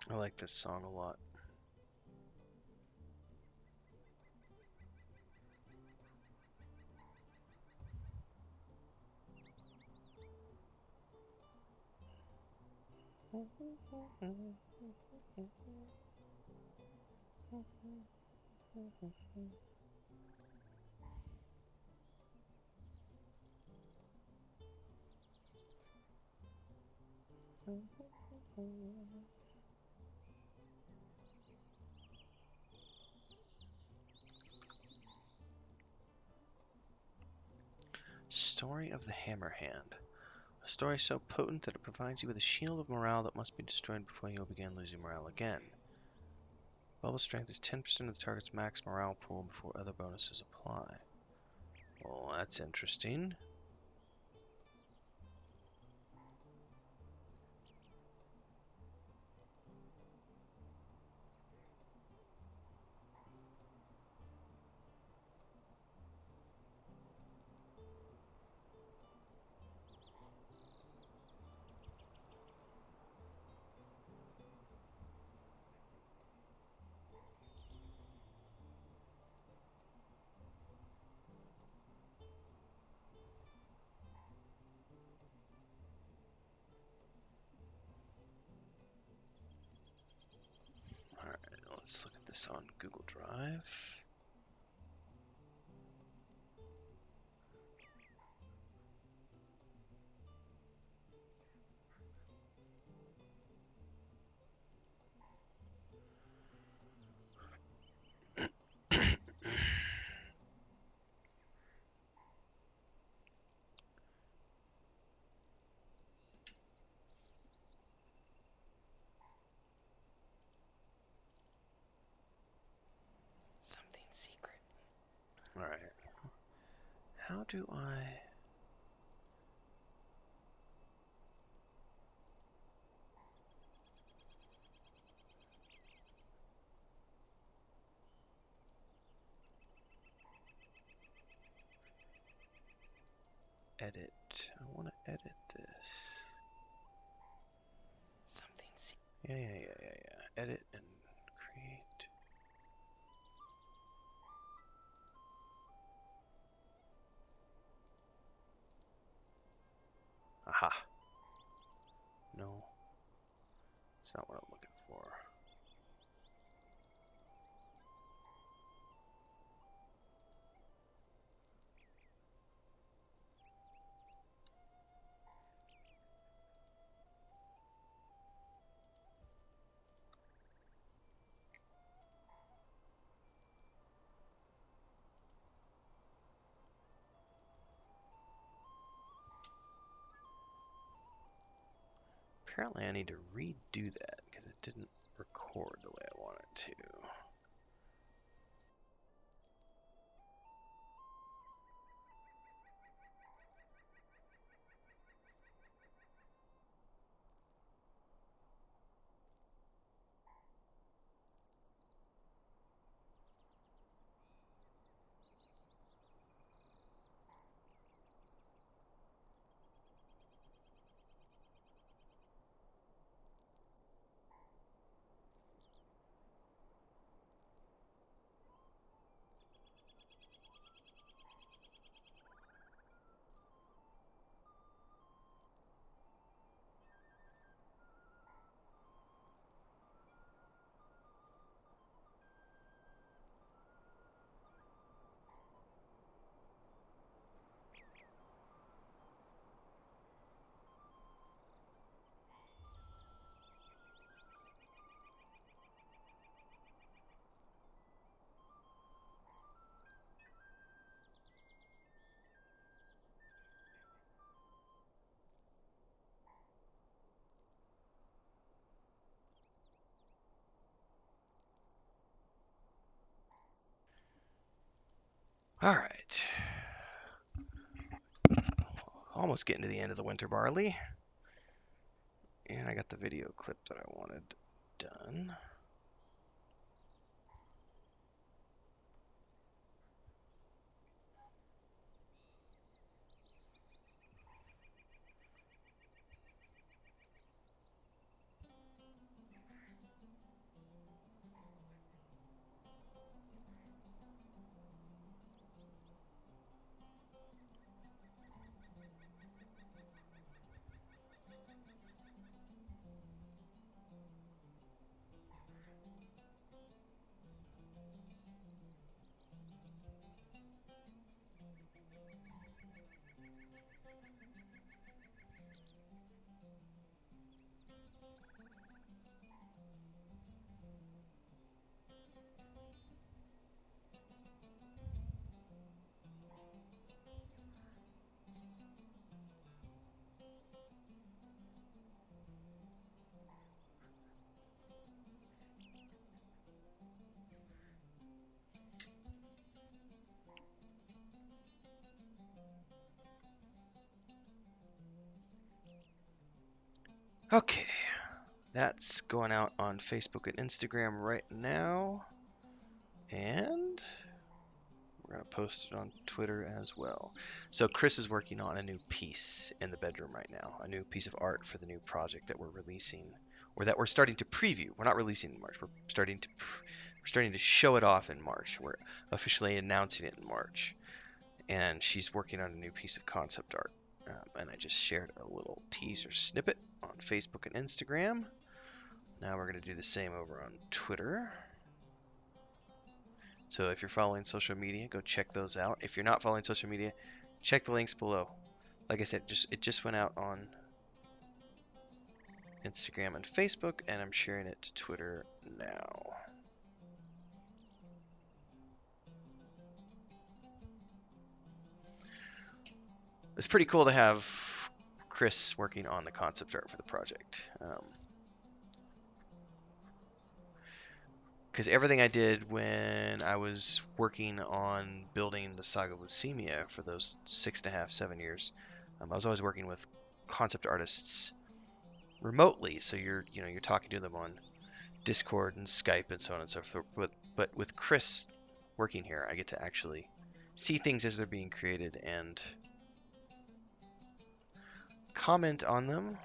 Speaker 1: I like this song a lot. Story of the Hammer Hand. A story so potent that it provides you with a shield of morale that must be destroyed before you will begin losing morale again. Bubble strength is 10% of the target's max morale pool before other bonuses apply. Well, that's interesting. Alright, let's look at this on Google Drive.
Speaker 2: Something secret.
Speaker 1: Alright. How do I... edit? I want to edit this.
Speaker 2: Something secret.
Speaker 1: Yeah. Edit and create. Aha. No. That's not what I'm looking for. Apparently I need to redo that because it didn't record the way I want it to. All right. Almost getting to the end of the winter barley. And I got the video clip that I wanted done. Okay, that's going out on Facebook and Instagram right now. And we're going to post it on Twitter as well. So Chris is working on a new piece in the bedroom right now, a new piece of art for the new project that we're releasing, or that we're starting to preview. We're not releasing in March. We're starting to show it off in March. We're officially announcing it in March. And she's working on a new piece of concept art. And I just shared a little teaser snippet on Facebook and Instagram. Now we're going to do the same over on Twitter. So if you're following social media, go check those out. If you're not following social media, check the links below. Like I said, it just went out on Instagram and Facebook, and I'm sharing it to Twitter now. It's pretty cool to have Chris working on the concept art for the project. Because everything I did when I was working on building the Saga of Leucemia for those 6.5, 7 years, I was always working with concept artists remotely. So you're talking to them on Discord and Skype and so on and so forth. But with Chris working here, I get to actually see things as they're being created and comment on them.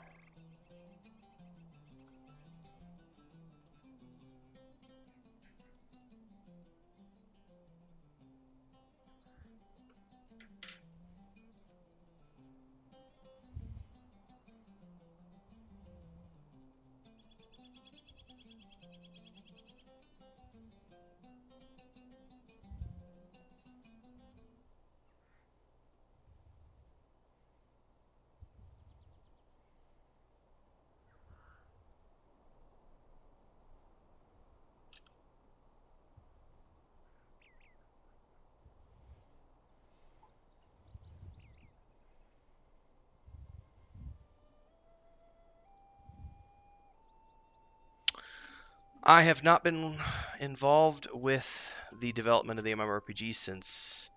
Speaker 1: I have not been involved with the development of the MMORPG since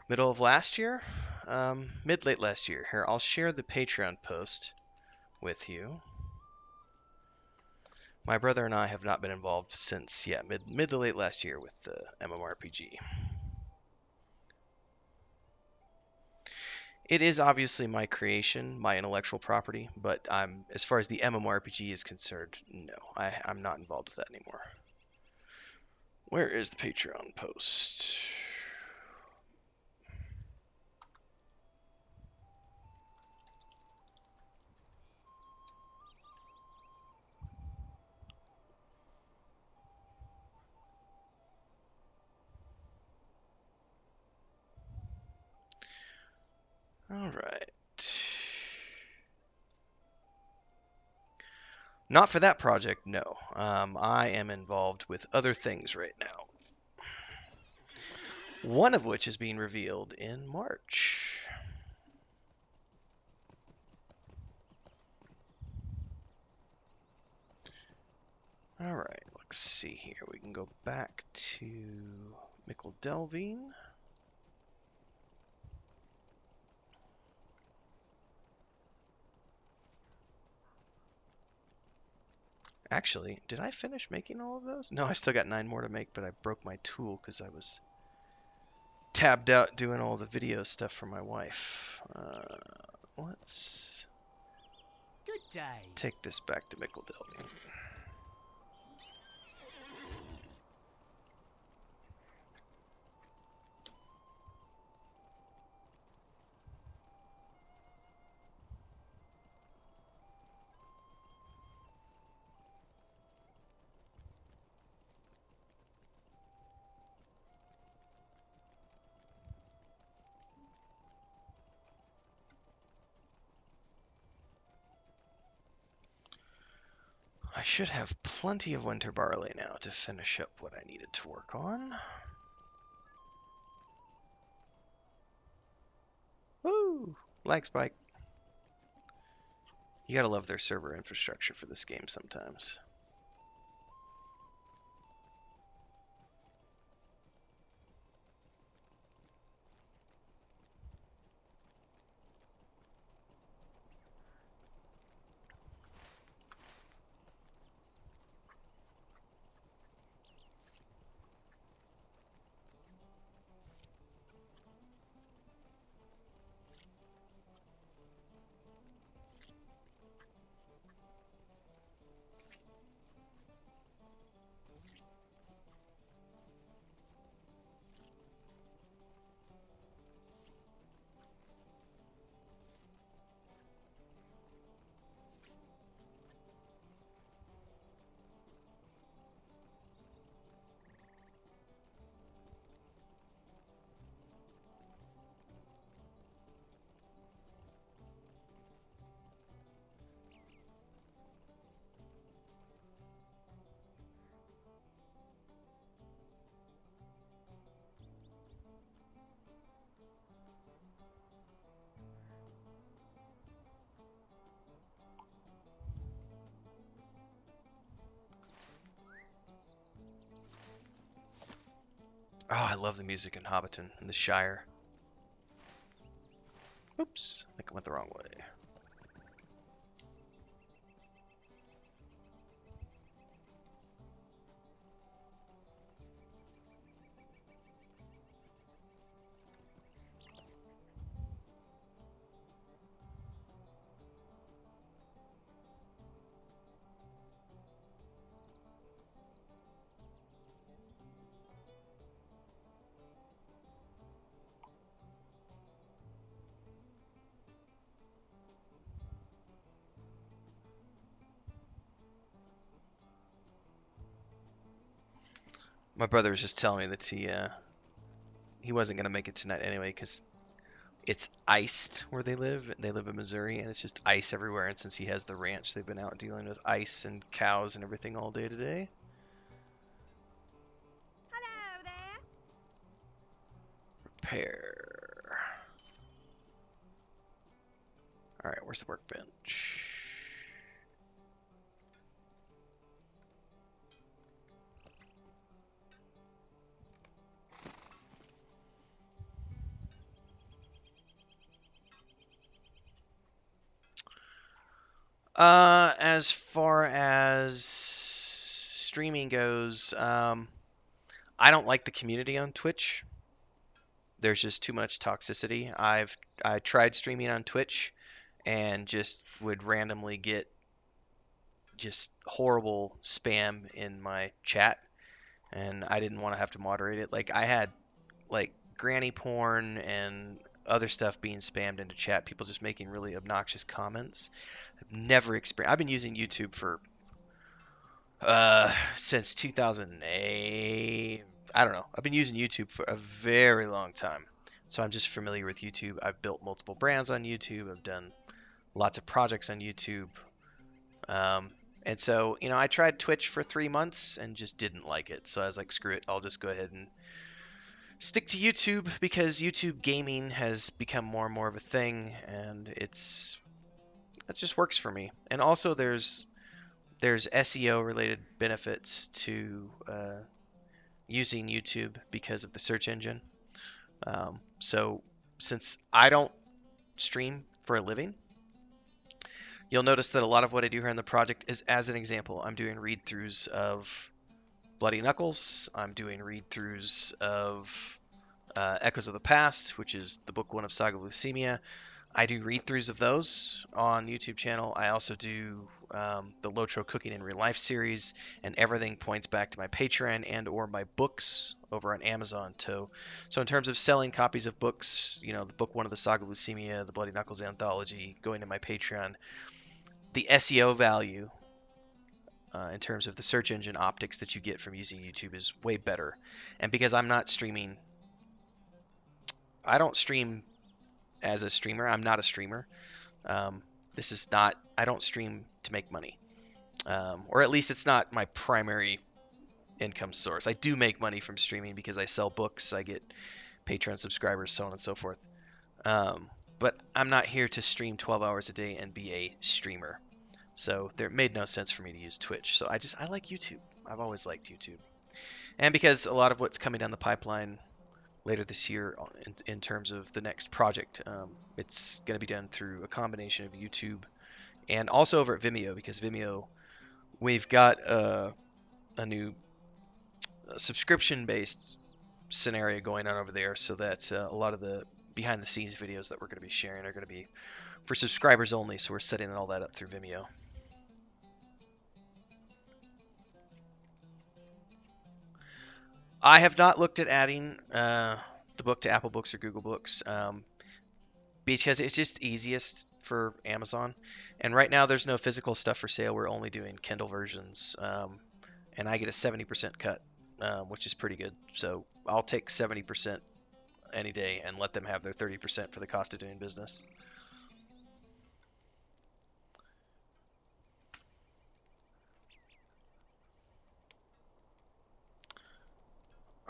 Speaker 1: middle of last year, late last year. Here, I'll share the Patreon post with you. My brother and I have not been involved since, mid to late last year with the MMORPG. It is obviously my creation, my intellectual property, but as far as the MMORPG is concerned, no, I'm not involved with that anymore. Where is the Patreon post? All right. Not for that project, no. I am involved with other things right now. One of which is being revealed in March. All right, let's see here. We can go back to Mickle Delving. Actually, did I finish making all of those? No, I still got 9 more to make, but I broke my tool because I was tabbed out doing all the video stuff for my wife. Let's
Speaker 2: Good day.
Speaker 1: take this back to Mickle Delving. I should have plenty of winter barley now to finish up what I needed to work on. Woo! Lag spike. You gotta love their server infrastructure for this game sometimes. Oh, I love the music in Hobbiton and the Shire. Oops, I think I went the wrong way. My brother was just telling me that he wasn't gonna make it tonight anyway because it's iced where they live. They live in Missouri, and it's just ice everywhere. And since he has the ranch, they've been out dealing with ice and cows and everything all day today.
Speaker 3: Hello there.
Speaker 1: Repair. All right, where's the workbench? As far as streaming goes, I don't like the community on Twitch. There's just too much toxicity. I tried streaming on Twitch and just would randomly get just horrible spam in my chat, and I didn't want to have to moderate it. Like I had like granny porn and other stuff being spammed into chat, people just making really obnoxious comments. I've never experienced. I've been using YouTube for since 2008. I don't know. I've been using YouTube for a very long time. So I'm just familiar with YouTube. I've built multiple brands on YouTube. I've done lots of projects on YouTube. Um, and so, I tried Twitch for 3 months and just didn't like it. So I was like, screw it. I'll just go ahead and stick to YouTube because YouTube gaming has become more and more of a thing, and that just works for me. And also, there's SEO related benefits to using YouTube because of the search engine. So since I don't stream for a living, You'll notice that a lot of what I do here in the project is, as an example, I'm doing read-throughs of Bloody Knuckles. I'm doing read-throughs of Echoes of the Past, which is the book one of Saga of Lucemia. I do read-throughs of those on YouTube channel. I also do the Lotro Cooking in Real Life series, and everything points back to my Patreon and or my books over on Amazon. So in terms of selling copies of books, you know, the book one of the Saga of Lucemia, the Bloody Knuckles anthology, going to my Patreon, the SEO value in terms of the search engine optics that you get from using YouTube is way better. And because I'm not streaming, I don't stream as a streamer. I'm not a streamer. This is not, I don't stream to make money. Or at least it's not my primary income source. I do make money from streaming because I sell books, I get Patreon subscribers, so on and so forth. But I'm not here to stream 12 hours a day and be a streamer. So there made no sense for me to use Twitch. So I like YouTube. I've always liked YouTube. And because a lot of what's coming down the pipeline later this year in terms of the next project, it's going to be done through a combination of YouTube and also over at Vimeo, because Vimeo, we've got a new subscription-based scenario going on over there, so that a lot of the behind-the-scenes videos that we're going to be sharing are going to be for subscribers only. So we're setting all that up through Vimeo. I have not looked at adding the book to Apple Books or Google Books because it's just easiest for Amazon. And right now, there's no physical stuff for sale. We're only doing Kindle versions, and I get a 70% cut, which is pretty good. So I'll take 70% any day and let them have their 30% for the cost of doing business.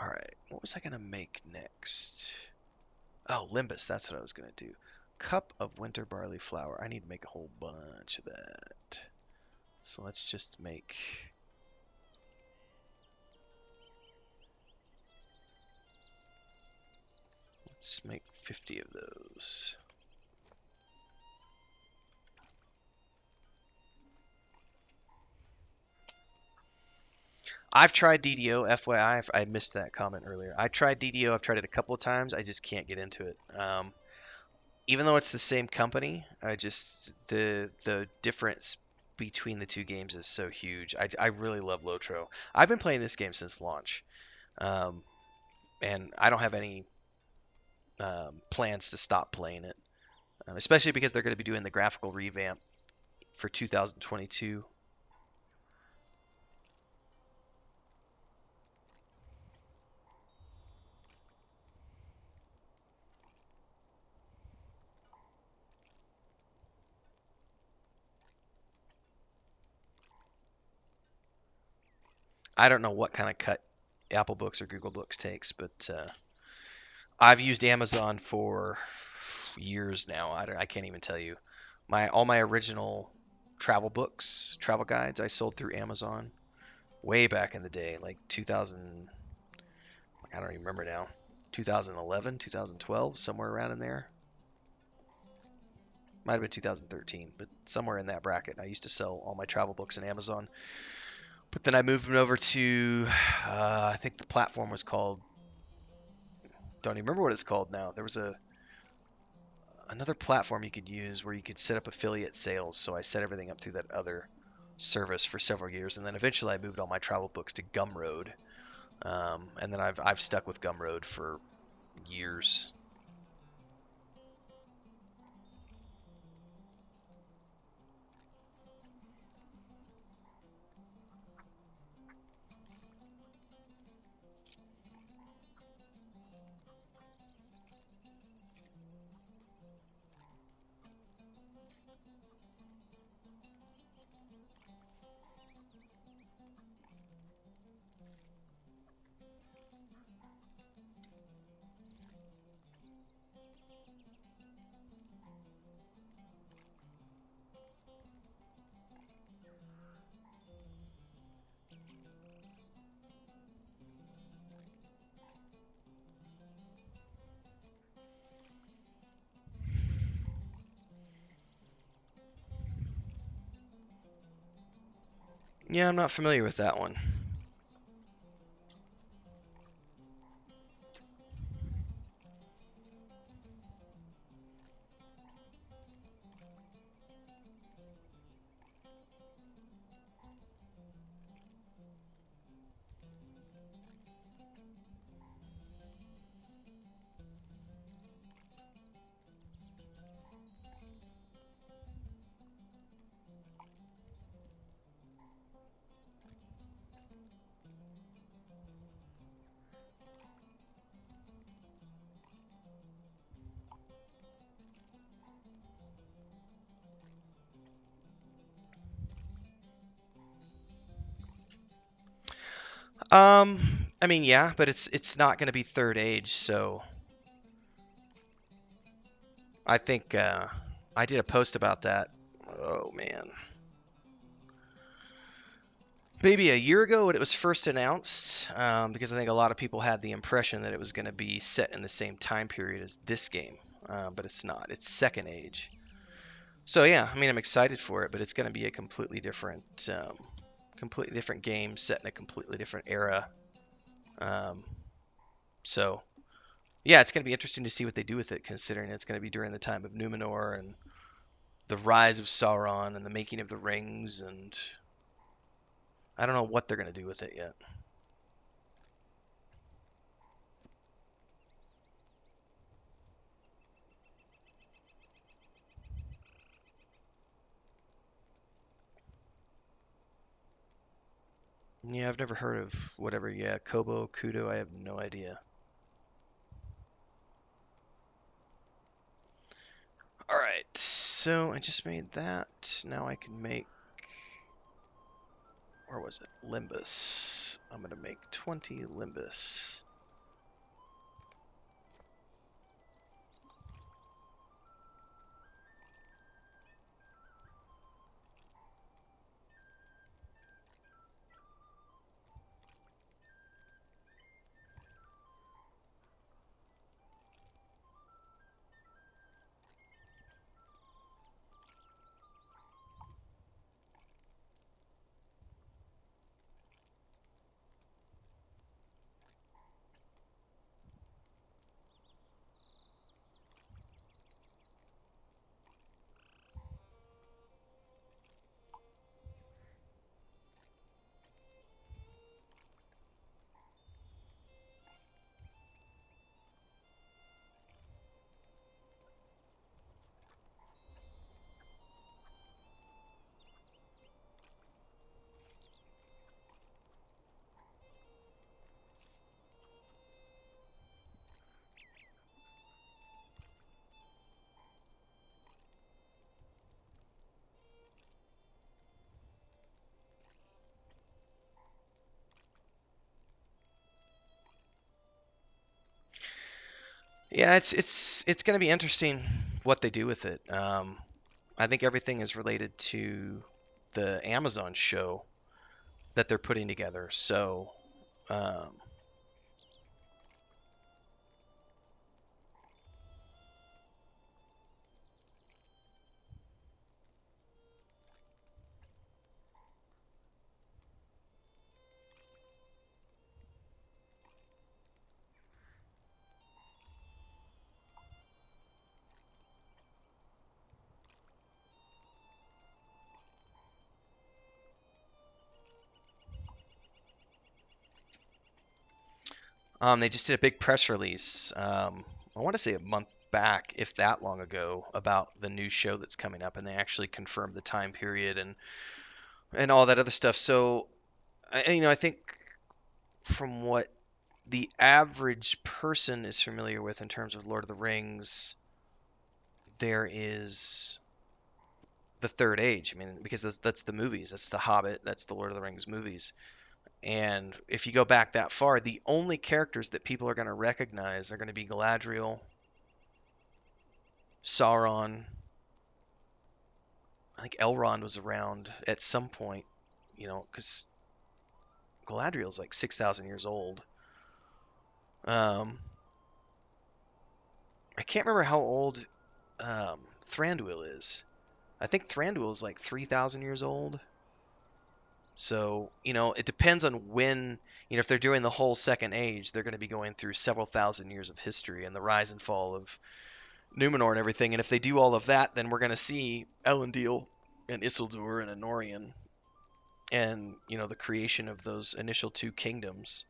Speaker 1: All right, what was I gonna make next? Oh, Limbus, that's what I was gonna do. Cup of winter barley flour. I need to make a whole bunch of that. So let's just make... Let's make 50 of those. I've tried DDO, FYI. I missed that comment earlier. I tried DDO. I've tried it a couple of times. I just can't get into it. Even though it's the same company, I just the difference between the two games is so huge. I really love Lotro. I've been playing this game since launch, um, and I don't have any plans to stop playing it, especially because they're going to be doing the graphical revamp for 2022. I don't know what kind of cut Apple Books or Google Books takes, but I've used Amazon for years now. I can't even tell you. All my original travel books, travel guides, I sold through Amazon way back in the day, like 2000. I don't even remember now. 2011, 2012, somewhere around in there. Might have been 2013, but somewhere in that bracket. I used to sell all my travel books on Amazon. But then I moved them over to, I think the platform was called, don't even remember what it's called now. There was another platform you could use where you could set up affiliate sales. So I set everything up through that other service for several years, and then eventually I moved all my travel books to Gumroad, and then I've stuck with Gumroad for years. Yeah, I'm not familiar with that one. I mean, yeah, but it's not going to be third age, so I think I did a post about that. Oh man, maybe a year ago when it was first announced, because I think a lot of people had the impression that it was going to be set in the same time period as this game, but it's not. It's second age. So yeah, I mean, I'm excited for it, but it's going to be a completely different game set in a completely different era. Um, so yeah, it's going to be interesting to see what they do with it, considering it's going to be during the time of Numenor and the rise of Sauron and the making of the rings, and I don't know what they're going to do with it yet. Yeah, I've never heard of whatever. Yeah, Kobo, Kudo, I have no idea. All right, so I just made that. Now I can make, where was it? Limbus. I'm going to make 20 Limbus. Yeah, it's going to be interesting what they do with it. I think everything is related to the Amazon show that they're putting together. So, um, they just did a big press release. I want to say a month back, if that long ago, about the new show that's coming up, and they actually confirmed the time period and all that other stuff. So, I think from what the average person is familiar with in terms of Lord of the Rings, there is the Third Age. I mean, because that's the movies, that's the Hobbit, that's the Lord of the Rings movies. And if you go back that far, the only characters that people are going to recognize are going to be Galadriel, Sauron. I think Elrond was around at some point, because Galadriel's like 6,000 years old. Um, I can't remember how old Thranduil is. I think Thranduil is like 3,000 years old. So, it depends on when, if they're doing the whole Second Age, they're going to be going through several thousand years of history and the rise and fall of Numenor and everything. And if they do all of that, then we're going to see Elendil and Isildur and Anorion and, the creation of those initial two kingdoms.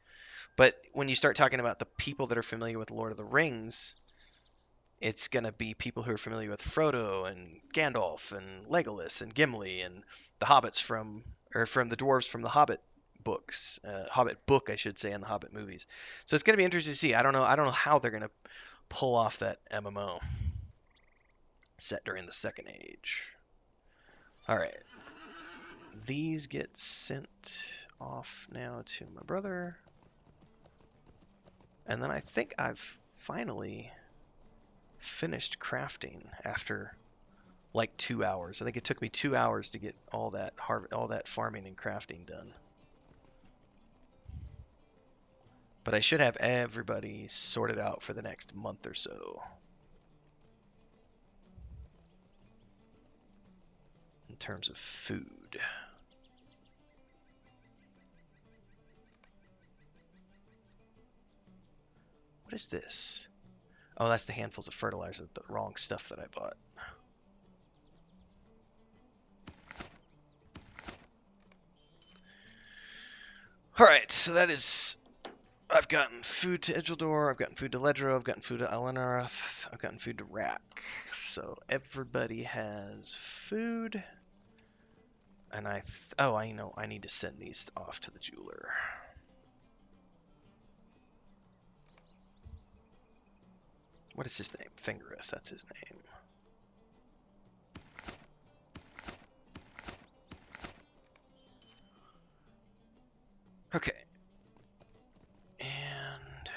Speaker 1: But when you start talking about the people that are familiar with Lord of the Rings, it's going to be people who are familiar with Frodo and Gandalf and Legolas and Gimli and the hobbits from the dwarves from the Hobbit books, Hobbit book, I should say, and the Hobbit movies. So it's going to be interesting to see. I don't know how they're going to pull off that MMO set during the Second Age. All right, these get sent off now to my brother, and then I think I've finally finished crafting after like 2 hours. I think it took me 2 hours to get all that farming and crafting done. But I should have everybody sorted out for the next month or so. In terms of food. What is this? Oh, that's the handfuls of fertilizer, the wrong stuff that I bought. Alright, so that is... I've gotten food to Idhradlor, I've gotten food to Ledro, I've gotten food to Alenarath, I've gotten food to Rack. So everybody has food. And I know, I need to send these off to the jeweler. What is his name? Fingerus, that's his name. Okay. And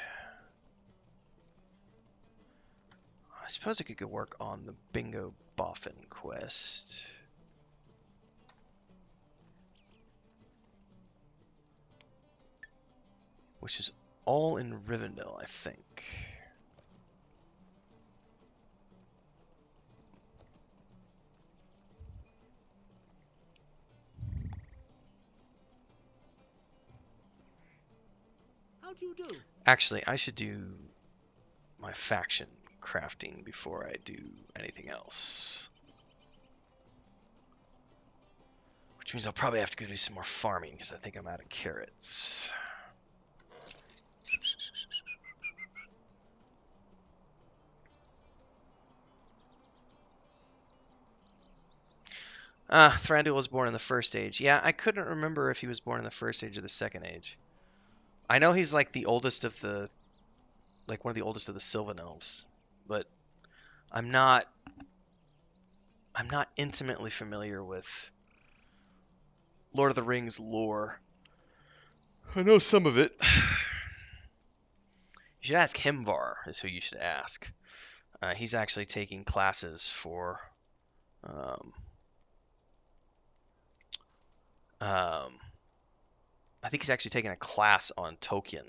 Speaker 1: I suppose I could go work on the Bingo Boffin quest. Which is all in Rivendell, I think.
Speaker 2: How do you do?
Speaker 1: Actually, I should do my faction crafting before I do anything else. Which means I'll probably have to go do some more farming because I think I'm out of carrots. Thranduil was born in the First Age. Yeah, I couldn't remember if he was born in the First Age or the Second Age. I know he's like one of the oldest of the Sylvan Elves, but I'm not intimately familiar with Lord of the Rings lore. I know some of it. You should ask Himvar, is who you should ask. He's actually taking classes for I think he's actually taking a class on Tolkien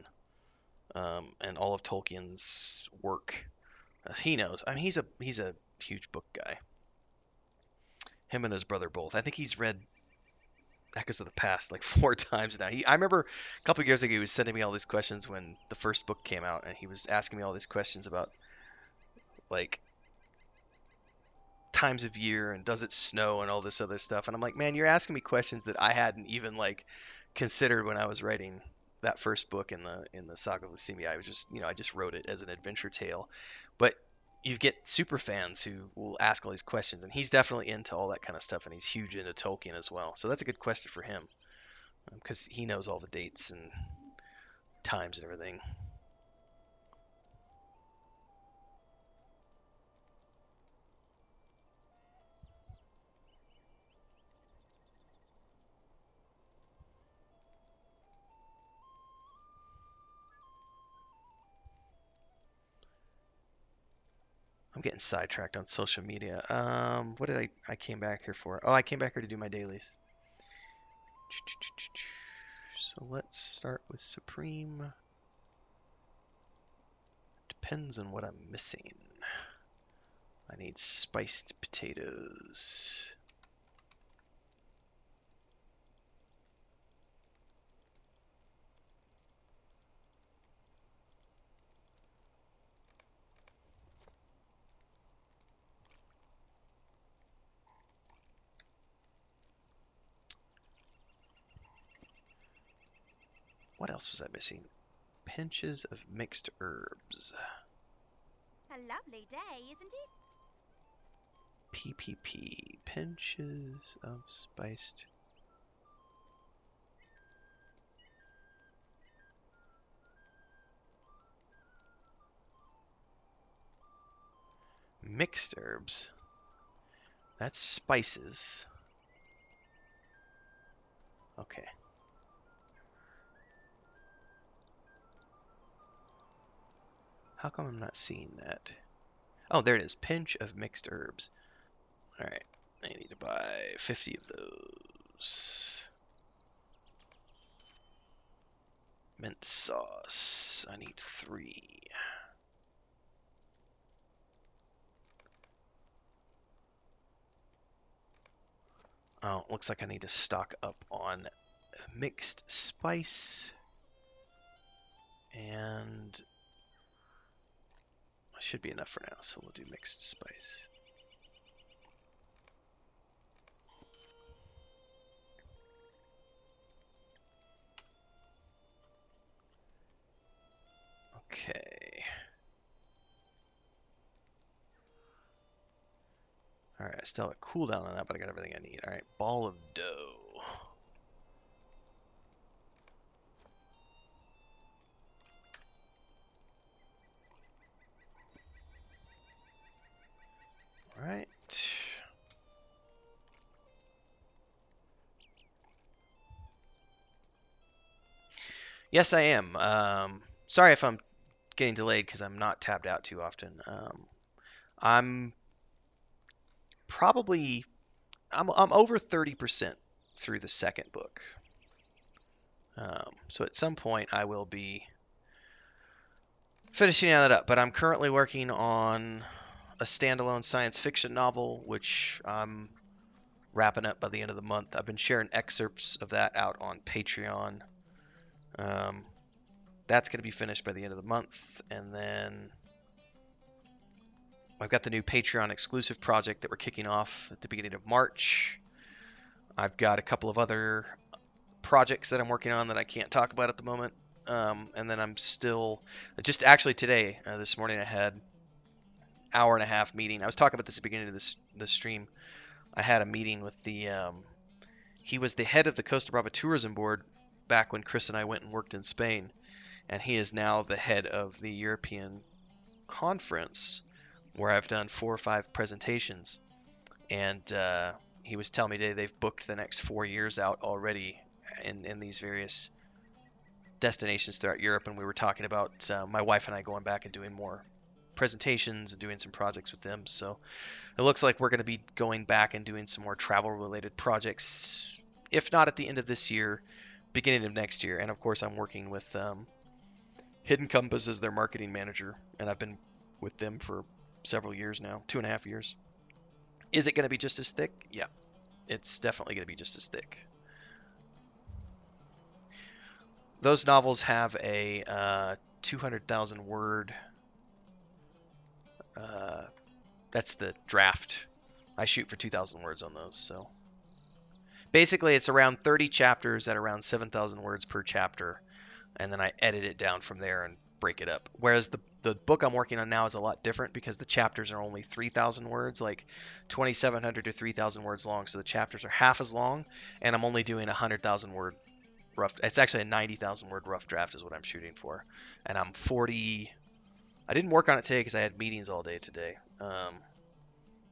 Speaker 1: and all of Tolkien's work. He knows. I mean, he's a huge book guy. Him and his brother both. I think he's read Echoes of the Past like 4 times now. I remember a couple of years ago he was sending me all these questions when the first book came out, and he was asking me all these questions about like times of year and does it snow and all this other stuff. And I'm like, man, you're asking me questions that I hadn't even like considered when I was writing that first book in the Saga of Lucimia. I was just, I just wrote it as an adventure tale. But you get super fans who will ask all these questions, and he's definitely into all that kind of stuff, and he's huge into Tolkien as well. So that's a good question for him because he knows all the dates and times and everything. I'm getting sidetracked on social media. What did I came back here for? Oh, I came back here to do my dailies. So let's start with Supreme. Depends on what I'm missing. I need spiced potatoes. What else was I missing? Pinches of mixed herbs.
Speaker 3: A lovely day, isn't it?
Speaker 1: PPP. Pinches of spiced. Mixed herbs. That's spices. Okay. How come I'm not seeing that? Oh, there it is. Pinch of mixed herbs. Alright. I need to buy 50 of those. Mint sauce. I need 3. Oh, looks like I need to stock up on mixed spice. And should be enough for now, so we'll do mixed spice. Okay. Alright, I still have a cooldown on that, but I got everything I need. Alright, ball of dough. Alright. Yes, I am. Sorry if I'm getting delayed because I'm not tabbed out too often. I'm probably I'm over 30% through the second book. So at some point I will be finishing that up, but I'm currently working on a standalone science fiction novel, which I'm wrapping up by the end of the month. I've been sharing excerpts of that out on Patreon. That's going to be finished by the end of the month, and then I've got the new Patreon exclusive project that we're kicking off at the beginning of March. I've got a couple of other projects that I'm working on that I can't talk about at the moment. And then I'm still just actually today, this morning I had hour and a half meeting. I was talking about this at the beginning of this stream. I had a meeting with the he was the head of the Costa Brava Tourism Board back when Chris and I went and worked in Spain, and he is now the head of the European conference where I've done 4 or 5 presentations. And he was telling me today they've booked the next 4 years out already in these various destinations throughout Europe, and we were talking about my wife and I going back and doing more presentations and doing some projects with them. So it looks like we're going to be going back and doing some more travel related projects, if not at the end of this year, beginning of next year. And of course I'm working with Hidden Compass as their marketing manager, and I've been with them for several years now, 2.5 years. Is it going to be just as thick? Yeah, it's definitely going to be just as thick. Those novels have a 200,000 word. That's the draft. I shoot for 2,000 words on those. So basically, it's around 30 chapters at around 7,000 words per chapter, and then I edit it down from there and break it up. Whereas the book I'm working on now is a lot different because the chapters are only 3,000 words, like 2,700 to 3,000 words long. So the chapters are half as long, and I'm only doing 100,000 word rough. It's actually a 90,000 word rough draft is what I'm shooting for, and I'm 40. I didn't work on it today because I had meetings all day today.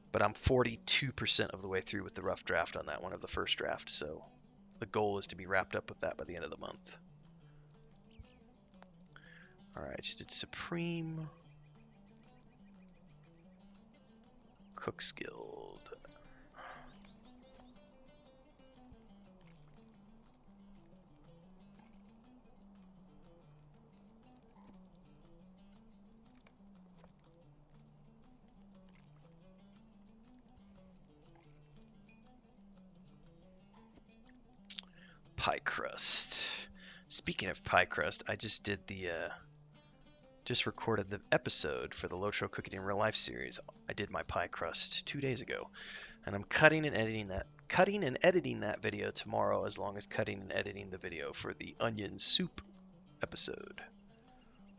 Speaker 1: But I'm 42% of the way through with the rough draft on that one of the first draft. So the goal is to be wrapped up with that by the end of the month. All right, I just did Supreme, Cook's Guild. Pie crust. Speaking of pie crust, I just did just recorded the episode for the Lotro Cooking in Real Life series. I did my pie crust 2 days ago, and I'm cutting and editing that video tomorrow, as long as cutting and editing the video for the onion soup episode,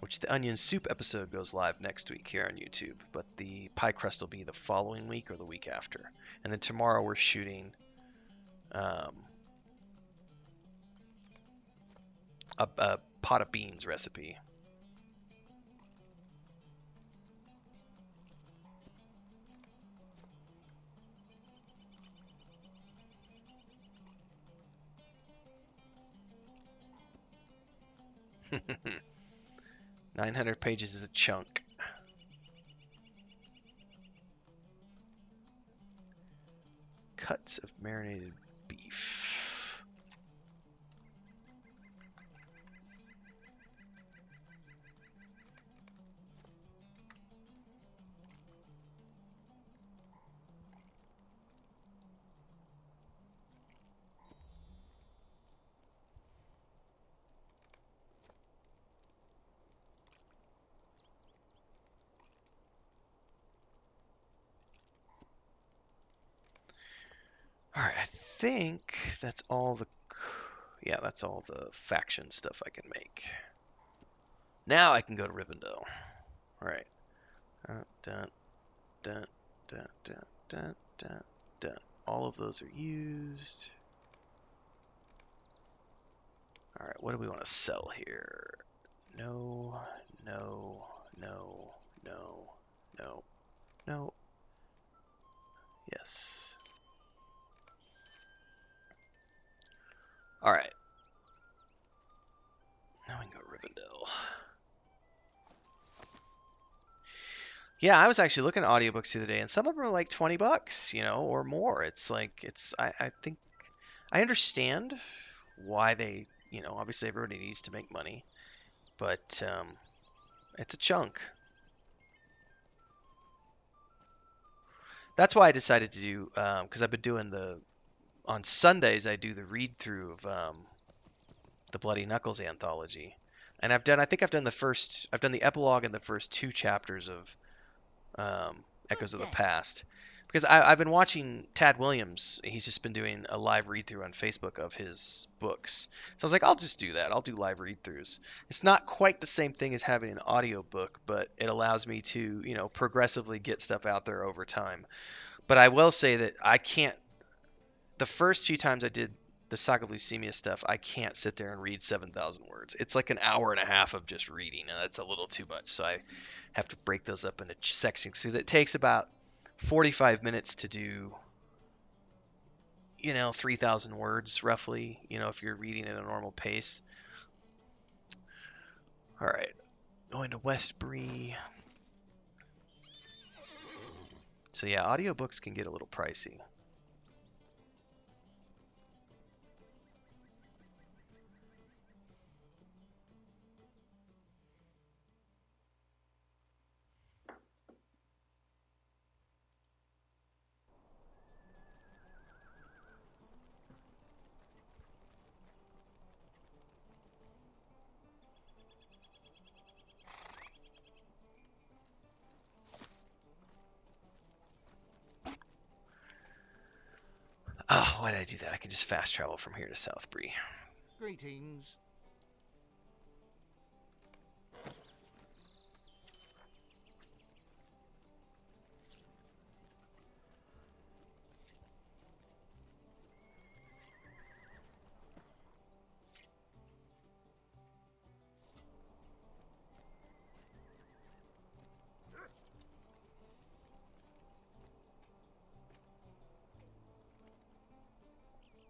Speaker 1: which the onion soup episode goes live next week here on YouTube, but the pie crust will be the following week or the week after. And then tomorrow we're shooting a pot of beans recipe. Hmm. 900 pages is a chunk. Cuts of marinated beef. All right, I think that's all the, yeah, that's all the faction stuff I can make. Now I can go to Rivendell. All right. Dun, dun, dun, dun, dun, dun, dun. All of those are used. All right, what do we want to sell here? No, no, no, no, no, no. Yes. All right. Now we can go to Rivendell. Yeah, I was actually looking at audiobooks the other day, and some of them are like 20 bucks, you know, or more. It's like, I think, I understand why they, you know, obviously everybody needs to make money, but it's a chunk. That's why I decided to do, because I've been doing on Sundays, I do the read through of the Bloody Knuckles anthology. And I think I've done the epilogue and the first 2 chapters of Echoes of the
Speaker 2: Good day.
Speaker 1: Past. Because I've been watching Tad Williams. He's just been doing a live read through on Facebook of his books. So I was like, I'll just do that. I'll do live read throughs. It's not quite the same thing as having an audiobook, but it allows me to, you know, progressively get stuff out there over time. But I will say that I can't. The first few times I did the Saga of Leucemia stuff, I can't sit there and read 7,000 words. It's like an hour and a half of just reading, and that's a little too much. So I have to break those up into sections because it takes about 45 minutes to do, you know, 3,000 words roughly, you know, if you're reading at a normal pace. All right, going to Westbury. So yeah, audiobooks can get a little pricey. Oh, why did I do that? I can just fast travel from here to Southbury.
Speaker 2: Greetings.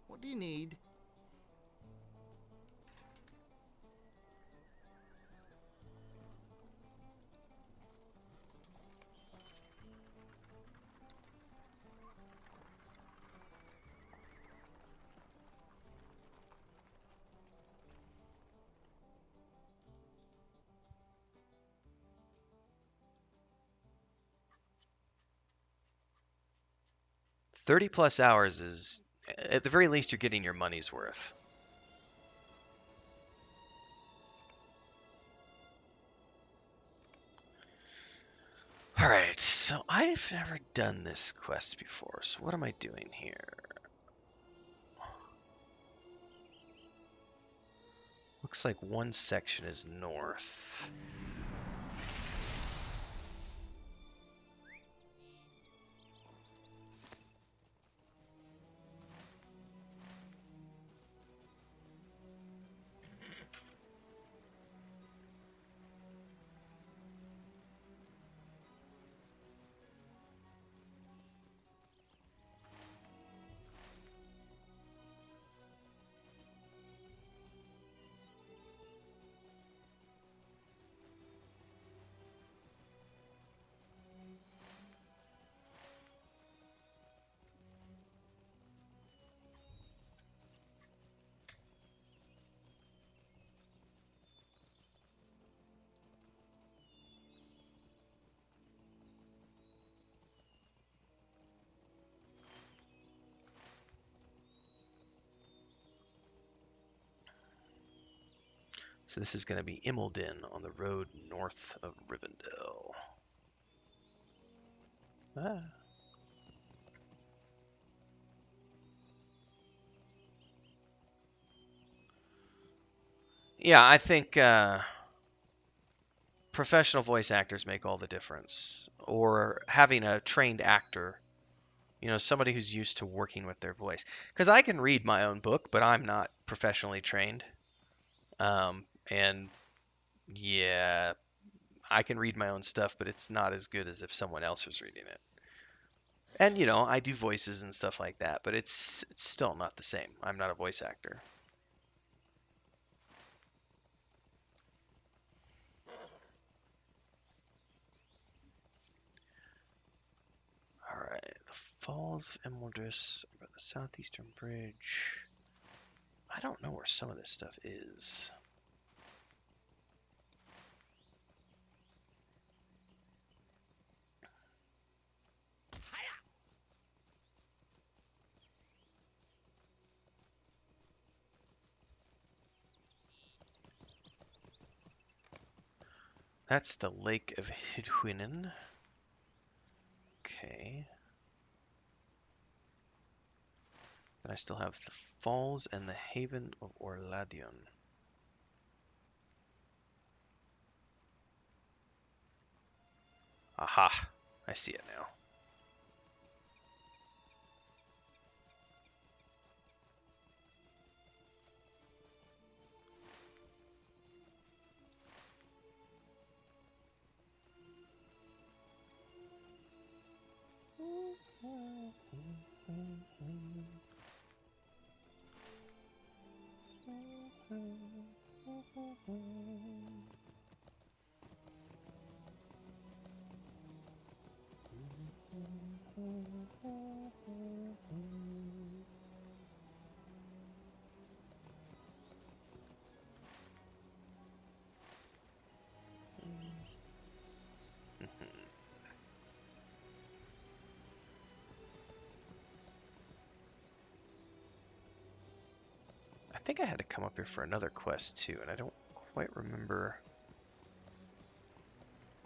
Speaker 2: What do you need?
Speaker 1: +30 hours is, at the very least, you're getting your money's worth. All right, so I've never done this quest before, so what am I doing here? Looks like one section is north. So this is going to be Immelden on the road north of Rivendell. Ah. Yeah, I think professional voice actors make all the difference. Or having a trained actor, somebody who's used to working with their voice. Because I can read my own book, but I'm not professionally trained. And yeah, I can read my own stuff, but it's not as good as if someone else was reading it. And I do voices and stuff like that, but it's still not the same. I'm not a voice actor. All right, the Falls of Emeraldus over the southeastern bridge. I don't know where some of this stuff is. That's the Lake of Hidhuinen. Okay. Then I still have the Falls and the Haven of Orladion. Aha! I see it now. I think I had to come up here for another quest too, and I don't quite remember.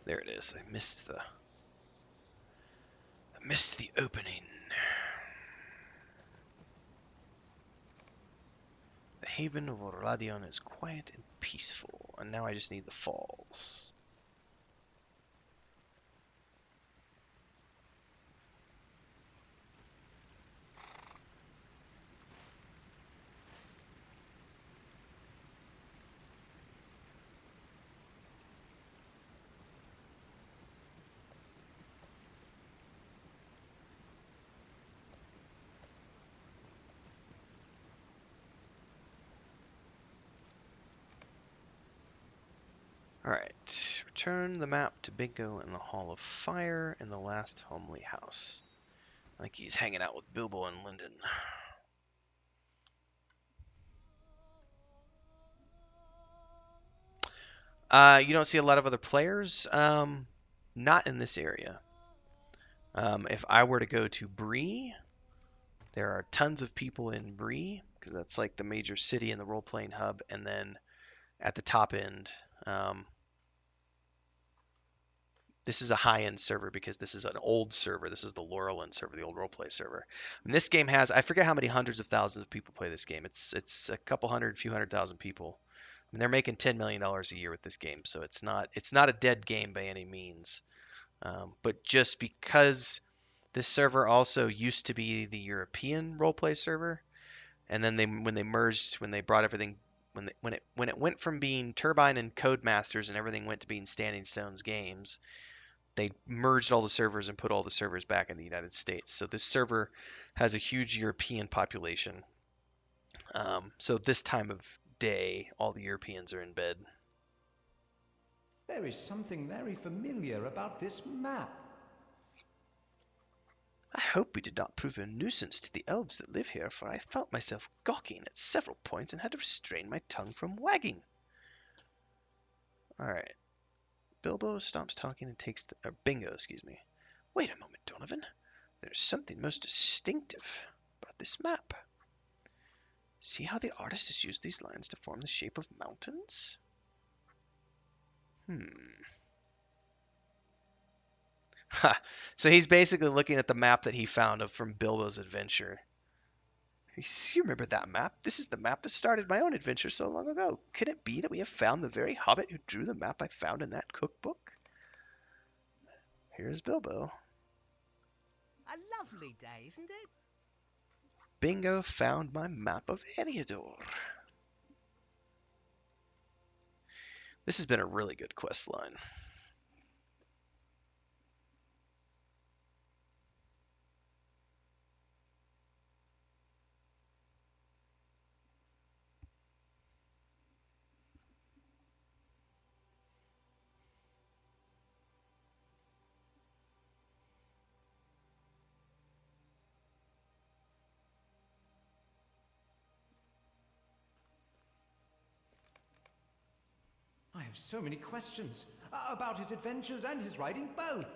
Speaker 1: There it is. I missed the opening. The Haven of Orladion is quiet and peaceful, and now I just need the falls. Alright, return the map to Bingo in the Hall of Fire in the last homely house. Like he's hanging out with Bilbo and Lyndon. You don't see a lot of other players. Not in this area. If I were to go to Bree, there are tons of people in Bree, because that's like the major city and the role-playing hub. And then at the top end, this is a high-end server because this is an old server. This is the Laurelland server, the old roleplay server. And this game has, I forget how many hundreds of thousands of people play this game. It's a couple hundred, few hundred thousand people. And they're making $10 million a year with this game, so it's not a dead game by any means. But just because this server also used to be the European roleplay server, and then when they merged, when they brought everything, when it went from being Turbine and Codemasters and everything went to being Standing Stones Games, they merged all the servers and put all the servers back in the United States. So this server has a huge European population. So this time of day, all the Europeans are in bed.
Speaker 4: There is something very familiar about this map.
Speaker 1: I hope we did not prove a nuisance to the elves that live here, for I felt myself gawking at several points and had to restrain my tongue from wagging. Alright. Bilbo stops talking and takes the... Or Bingo, excuse me. Wait a moment, Donnivan. There's something most distinctive about this map. See how the artist has used these lines to form the shape of mountains? Ha! So he's basically looking at the map that he found from Bilbo's adventure. You remember that map? This is the map that started my own adventure so long ago. Could it be that we have found the very hobbit who drew the map I found in that cookbook? Here's Bilbo.
Speaker 2: A lovely day, isn't it?
Speaker 1: Bingo found my map of Idhradlor. This has been a really good quest line.
Speaker 4: I have so many questions about his adventures and his writing both.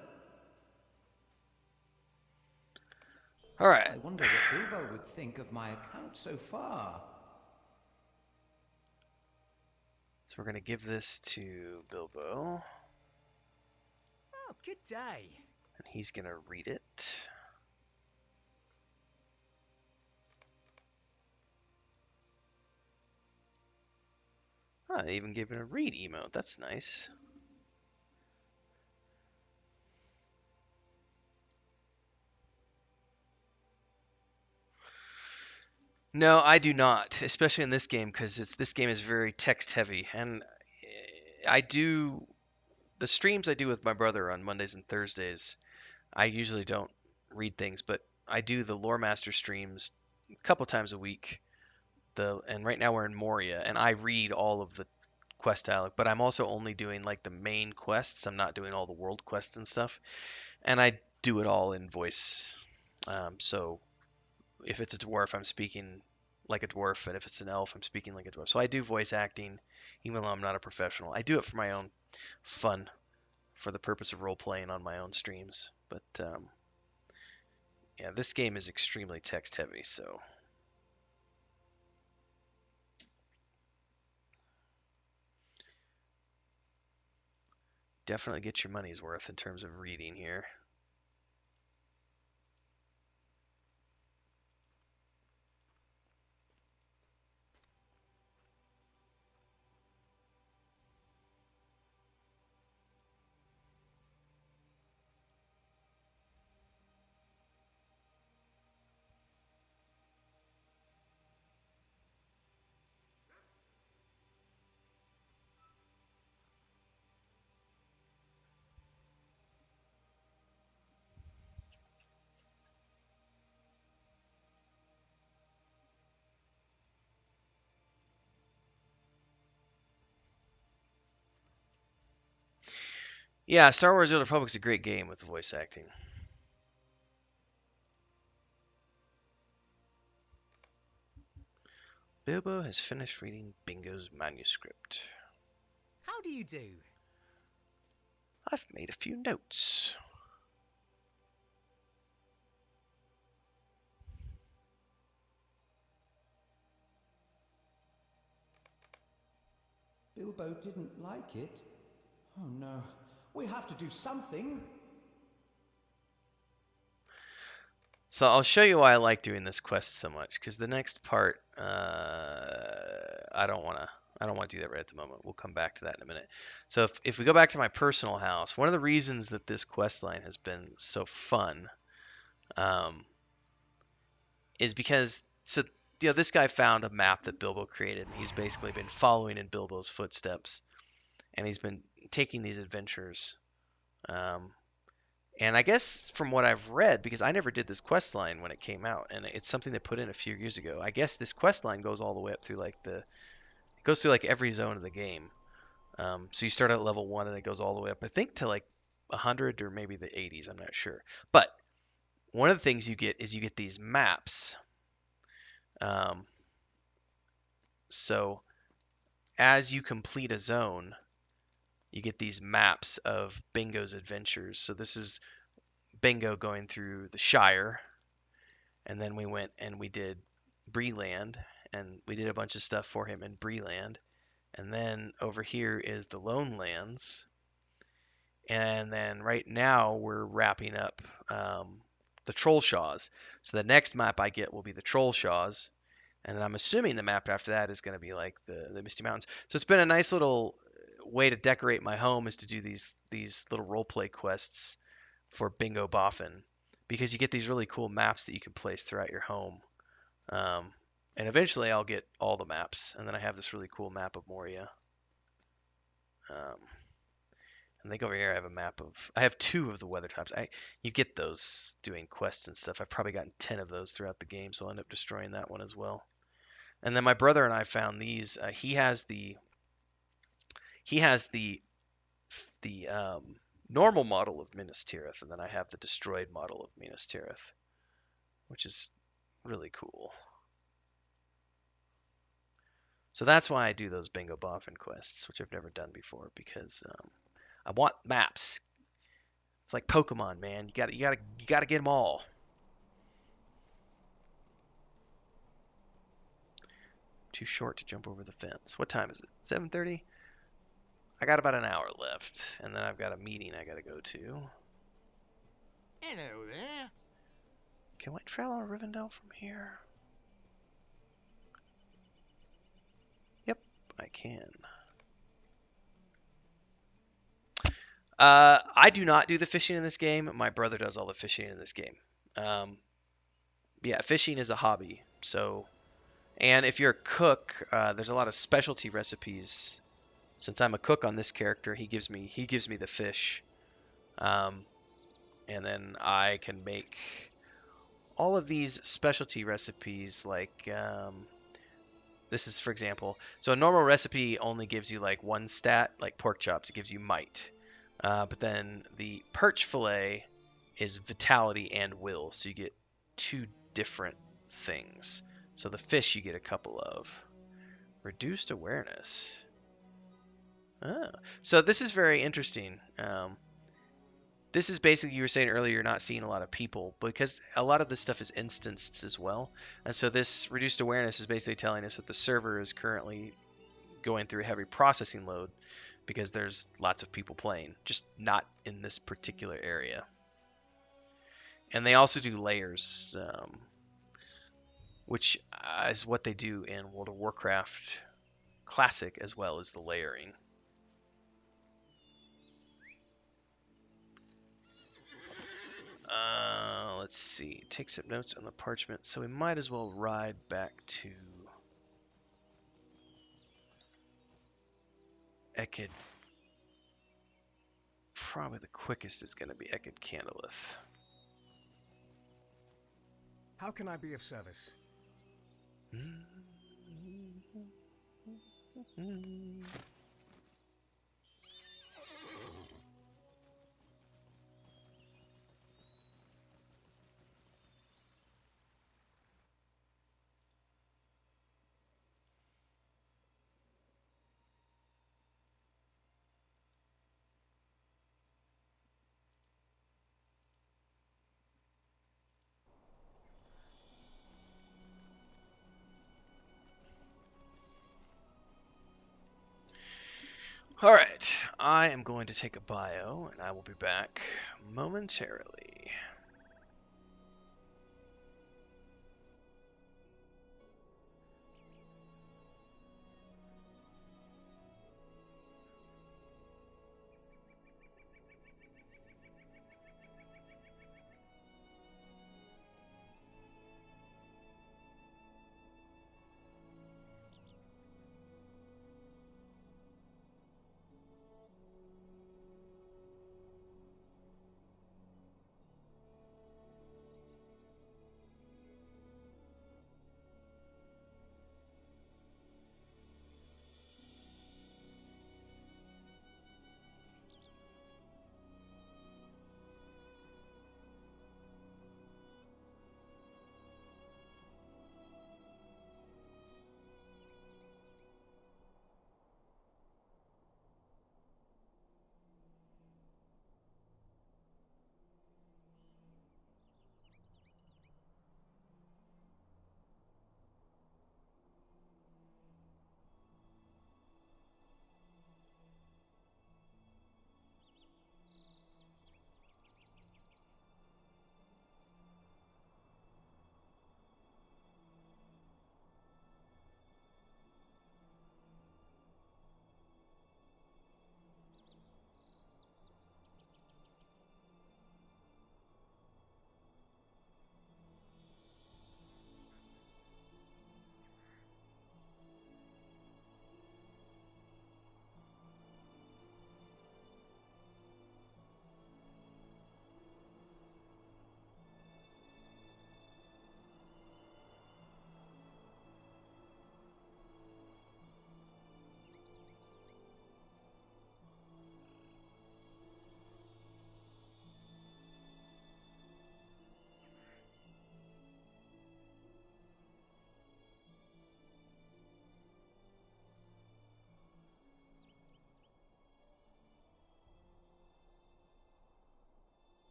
Speaker 1: All right.
Speaker 4: I wonder what Bilbo would think of my account so far.
Speaker 1: So we're going to give this to Bilbo,
Speaker 2: Oh, good day.
Speaker 1: and he's going to read it. Oh, they even gave it a read emote. That's nice. No, I do not, especially in this game because this game is very text heavy, and I do the streams I do with my brother on Mondays and Thursdays. I usually don't read things, but I do the Lore Master streams a couple times a week. And right now we're in Moria, and I read all of the quest dialogue, but I'm also only doing like the main quests. I'm not doing all the world quests and stuff, and I do it all in voice. So if it's a dwarf, I'm speaking like a dwarf, and if it's an elf, I'm speaking like a dwarf. So I do voice acting, even though I'm not a professional. I do it for my own fun, for the purpose of role playing on my own streams. But yeah, this game is extremely text heavy, so definitely get your money's worth in terms of reading here. Yeah, Star Wars: The Old Republic's a great game with the voice acting. Bilbo has finished reading Bingo's manuscript.
Speaker 2: How do you do?
Speaker 1: I've made a few notes.
Speaker 4: Bilbo didn't like it. Oh no, we have to do something.
Speaker 1: So I'll show you why I like doing this quest so much, because the next part, I don't want to I don't want to do that right at the moment. We'll come back to that in a minute. So if we go back to my personal house, one of the reasons that this quest line has been so fun um, is because this guy found a map that Bilbo created, and he's basically been following in Bilbo's footsteps, and he's been taking these adventures. Um, and I guess from what I've read, because I never did this quest line when it came out, and it's something they put in a few years ago. I guess this quest line goes all the way up through it goes through like every zone of the game. So you start at level 1 and it goes all the way up, I think, to like 100 or maybe the 80s. I'm not sure. But one of the things you get is you get these maps. So as you complete a zone, you get these maps of Bingo's adventures. So this is Bingo going through the Shire, and then we went and we did Breeland, and we did a bunch of stuff for him in Breeland. And then over here is the Lone Lands. And then right now we're wrapping up the Trollshaws. So the next map I get will be the Trollshaws. And I'm assuming the map after that is going to be like the Misty Mountains. So it's been a nice little way to decorate my home, is to do these little roleplay quests for Bingo Boffin, because you get these really cool maps that you can place throughout your home. And eventually I'll get all the maps, and then I have this really cool map of Moria. And think over here I have 2 of the weather types. You get those doing quests and stuff. I've probably gotten 10 of those throughout the game, so I'll end up destroying that one as well. And then my brother and I found these. He has the normal model of Minas Tirith, and then I have the destroyed model of Minas Tirith, which is really cool. So that's why I do those Bingo Boffin quests, which I've never done before, because I want maps. It's like Pokemon, man. You gotta get them all. Too short to jump over the fence. What time is it? 7:30? I got about an hour left, and then I've got a meeting I gotta go to.
Speaker 2: Hello there.
Speaker 1: Can I travel to Rivendell from here? Yep, I can. I do not do the fishing in this game. My brother does all the fishing in this game. Yeah, fishing is a hobby. So, and if you're a cook, there's a lot of specialty recipes. Since I'm a cook on this character, he gives me the fish, and then I can make all of these specialty recipes. Like this is, for example, so a normal recipe only gives you like 1 stat, like pork chops. It gives you might. But then the perch fillet is vitality and will, so you get 2 different things. So the fish you get a couple of. Reduced awareness. Oh. So this is very interesting. This is basically, you were saying earlier, you're not seeing a lot of people, because a lot of this stuff is instanced as well. And so this reduced awareness is basically telling us that the server is currently going through a heavy processing load, because there's lots of people playing, just not in this particular area. And they also do layers, which is what they do in World of Warcraft Classic, as well as the layering. Let's see. Take some notes on the parchment, so we might as well ride back to Ekid. Probably the quickest is going to be Ekid Candleth.
Speaker 2: How can I be of service?
Speaker 1: Alright, I am going to take a bio, and I will be back momentarily.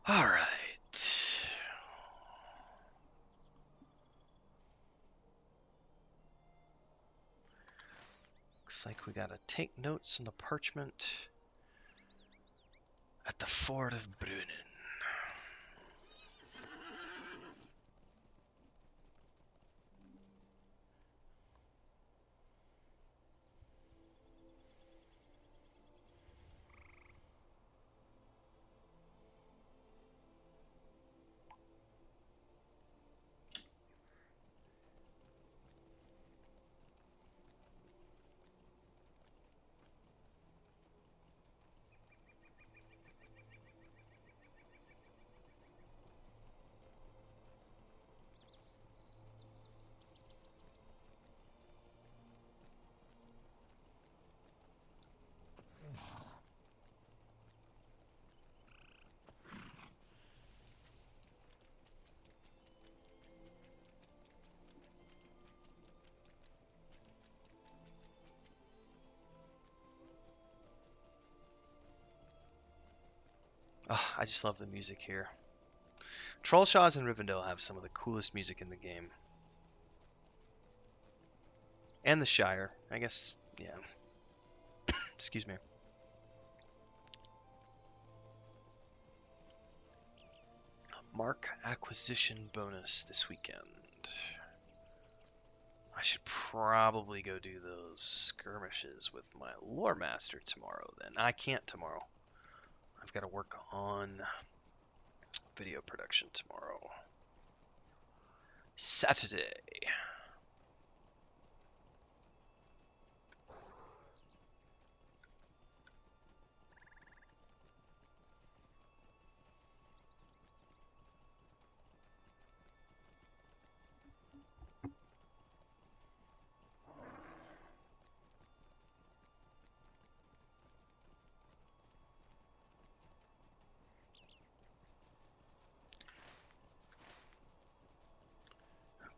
Speaker 1: All right. Looks like we gotta take notes on the parchment at the fort of Brunnen. Oh, I just love the music here. Trollshaws and Rivendell have some of the coolest music in the game. And the Shire, I guess, yeah. Excuse me. Mark acquisition bonus this weekend. I should probably go do those skirmishes with my lore master tomorrow then. I can't tomorrow. I've got to work on video production tomorrow. Saturday.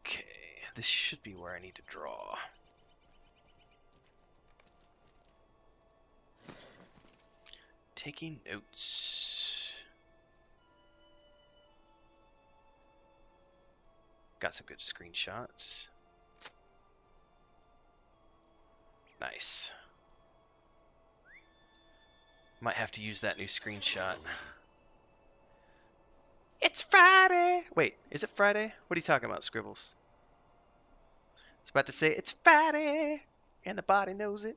Speaker 1: Okay, this should be where I need to draw. Taking notes. Got some good screenshots. Nice. Might have to use that new screenshot. It's Friday! Wait, is it Friday? What are you talking about, Scribbles? I was about to say, it's Friday! And the body knows it.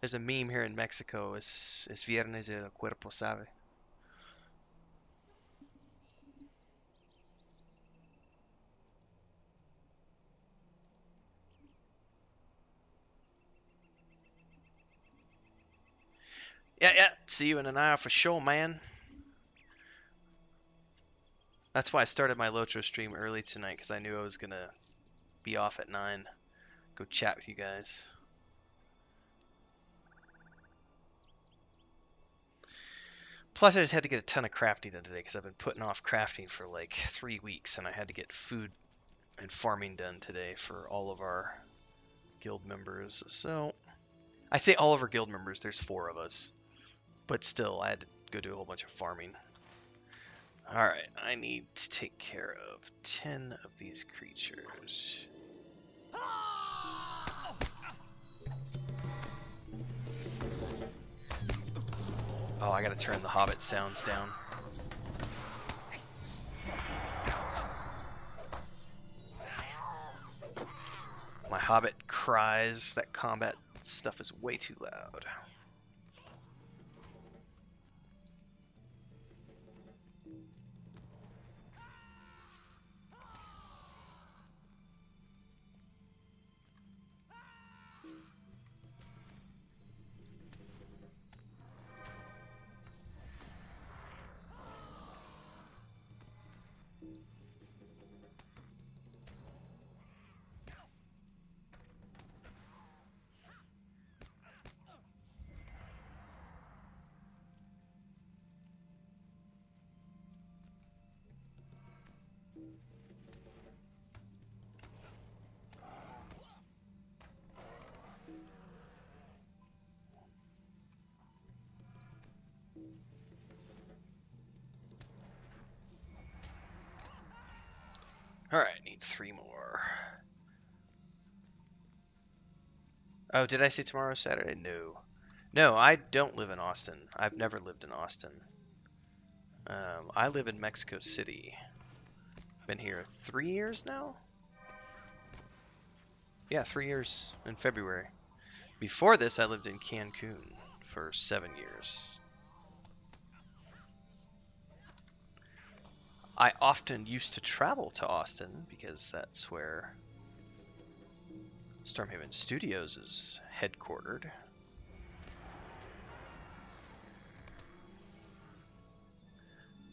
Speaker 1: There's a meme here in Mexico. Es viernes y el cuerpo sabe. Yeah. See you in an hour for sure, man. That's why I started my Lotro stream early tonight, because I knew I was going to be off at 9. Go chat with you guys. Plus, I just had to get a ton of crafting done today, because I've been putting off crafting for like 3 weeks, and I had to get food and farming done today for all of our guild members. So, I say all of our guild members, there's 4 of us. But still, I had to go do a whole bunch of farming. Alright, I need to take care of 10 of these creatures. Oh, I gotta turn the hobbit sounds down. My hobbit cries. That combat stuff is way too loud. Alright, need 3 more. Oh, did I say tomorrow's Saturday? No. No, I don't live in Austin. I've never lived in Austin. I live in Mexico City. Been here 3 years now? Yeah, 3 years in February. Before this, I lived in Cancun for 7 years. I often used to travel to Austin because that's where Stormhaven Studios is headquartered.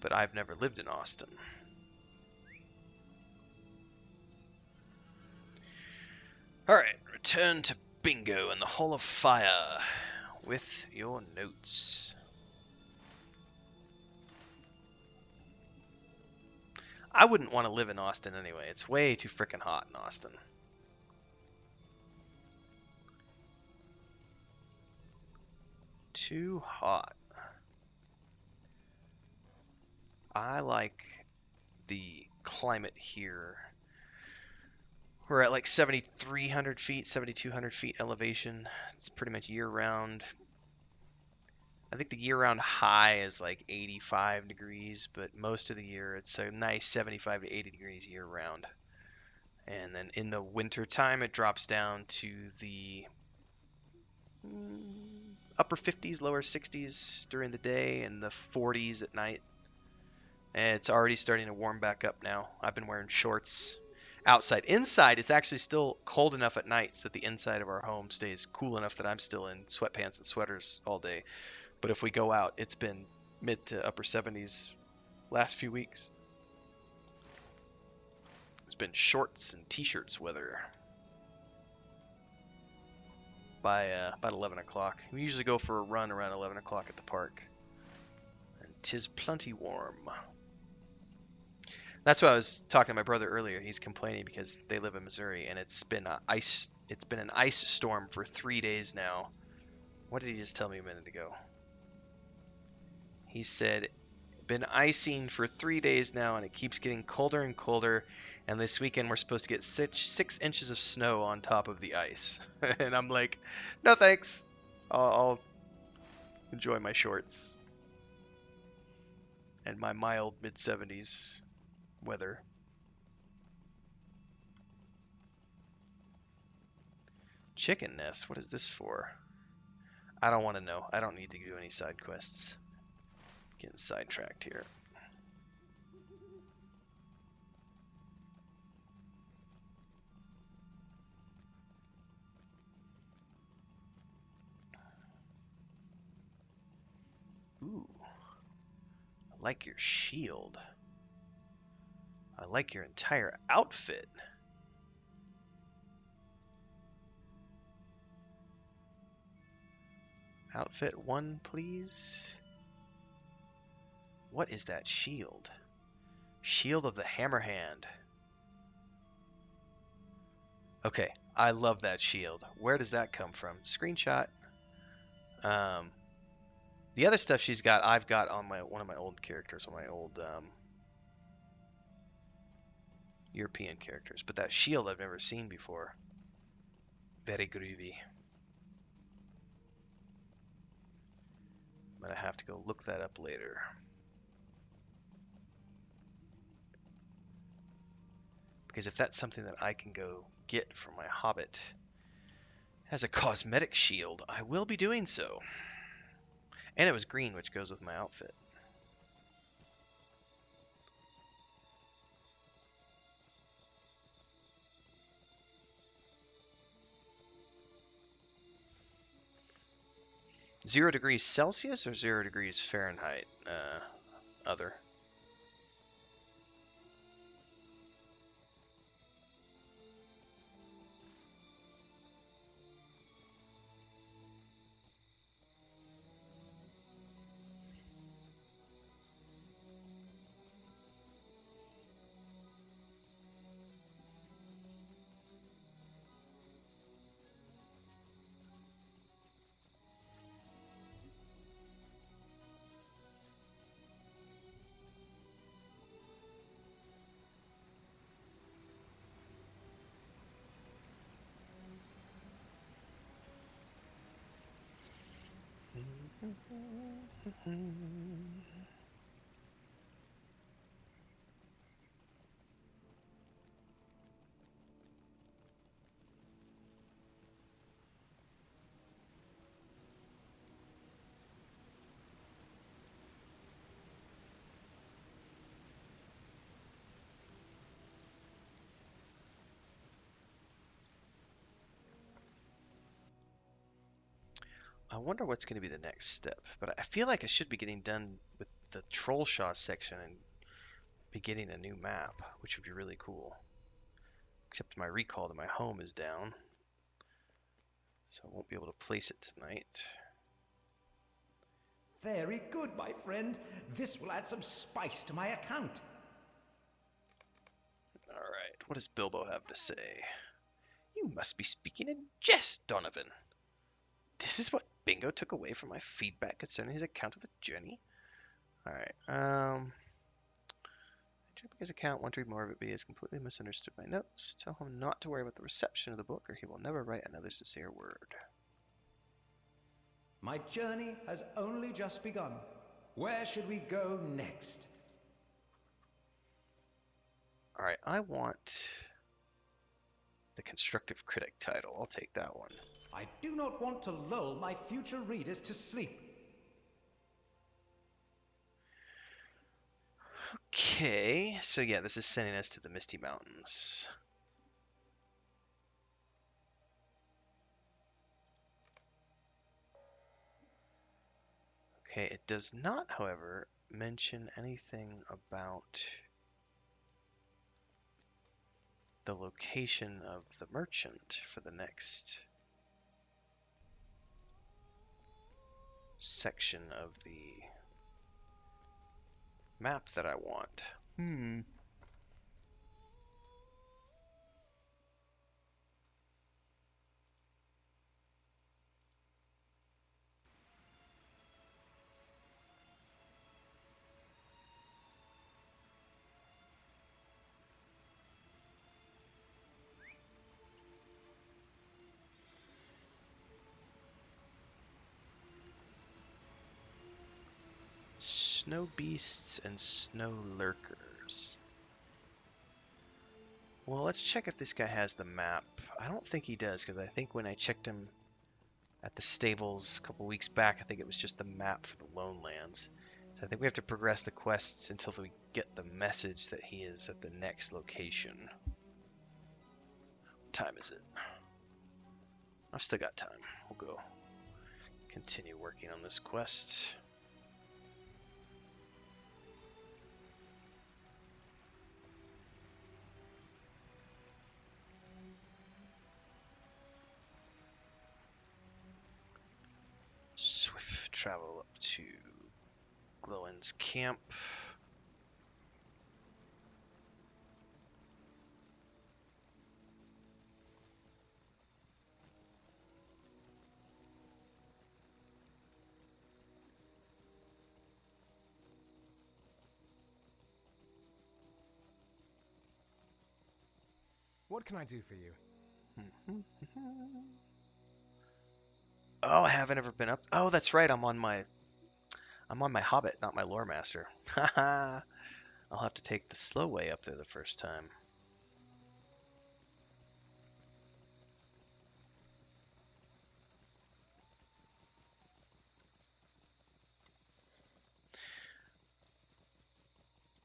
Speaker 1: But I've never lived in Austin. Alright, return to Bingo in the Hall of Fire with your notes. I wouldn't want to live in Austin anyway. It's way too frickin' hot in Austin. Too hot. I like the climate here. We're at like 7,300 feet, 7,200 feet elevation. It's pretty much year-round. I think the year-round high is like 85 degrees, but most of the year it's a nice 75 to 80 degrees year-round. And then in the winter time, it drops down to the upper 50s, lower 60s during the day, and the 40s at night. And it's already starting to warm back up now. I've been wearing shorts outside. Inside, it's actually still cold enough at nights that the inside of our home stays cool enough that I'm still in sweatpants and sweaters all day. But if we go out, it's been mid to upper 70s last few weeks. It's been shorts and t-shirts weather by about 11 o'clock. We usually go for a run around 11 o'clock at the park. And 'tis plenty warm. That's why I was talking to my brother earlier. He's complaining because they live in Missouri and it's been an ice storm for 3 days now. What did he just tell me a minute ago? He said, been icing for 3 days now and it keeps getting colder and colder. And this weekend we're supposed to get 6 inches of snow on top of the ice. And I'm like, no thanks. I'll enjoy my shorts and my mild mid-70s weather. Chicken nest, what is this for? I don't want to know. I don't need to do any side quests. Getting sidetracked here. Ooh. I like your shield. I like your entire outfit. Outfit 1, please. What is that shield? Shield of the Hammerhand. Okay, I love that shield. Where does that come from? Screenshot. The other stuff she's got, I've got on one of my old characters, on my old European characters. But that shield I've never seen before. Very groovy. I'm gonna have to go look that up later. Because if that's something that I can go get from my hobbit as a cosmetic shield, I will be doing so. And it was green, which goes with my outfit. Zero degrees Celsius or 0 degrees Fahrenheit? Other. I wonder what's going to be the next step, but I feel like I should be getting done with the Trollshaw section and be getting a new map, which would be really cool. Except my recall to my home is down, so I won't be able to place it tonight.
Speaker 4: Very good, my friend. This will add some spice to my account.
Speaker 1: Alright, what does Bilbo have to say? You must be speaking in jest, Donnivan. This is what Bingo took away from my feedback concerning his account of the journey? Alright, his account, want to read more of it, but he has completely misunderstood my notes. Tell him not to worry about the reception of the book, or he will never write another sincere word.
Speaker 4: My journey has only just begun. Where should we go next?
Speaker 1: Alright, I want the constructive critic title. I'll take that one.
Speaker 4: I do not want to lull my future readers to sleep.
Speaker 1: Okay, so yeah, this is sending us to the Misty Mountains. Okay, it does not, however, mention anything about the location of the merchant for the next section of the map that I want. Snow beasts and snow lurkers. Well, let's check if this guy has the map. I don't think he does, because I think when I checked him at the stables a couple weeks back, I think it was just the map for the Lone Lands. So I think we have to progress the quests until we get the message that he is at the next location. What time is it? I've still got time. We'll go continue working on this quest. Swift travel up to Glowin's camp.
Speaker 2: What can I do for you?
Speaker 1: Oh, I haven't ever been up. Oh, that's right. I'm on my hobbit, not my lore master. Haha. I'll have to take the slow way up there the first time.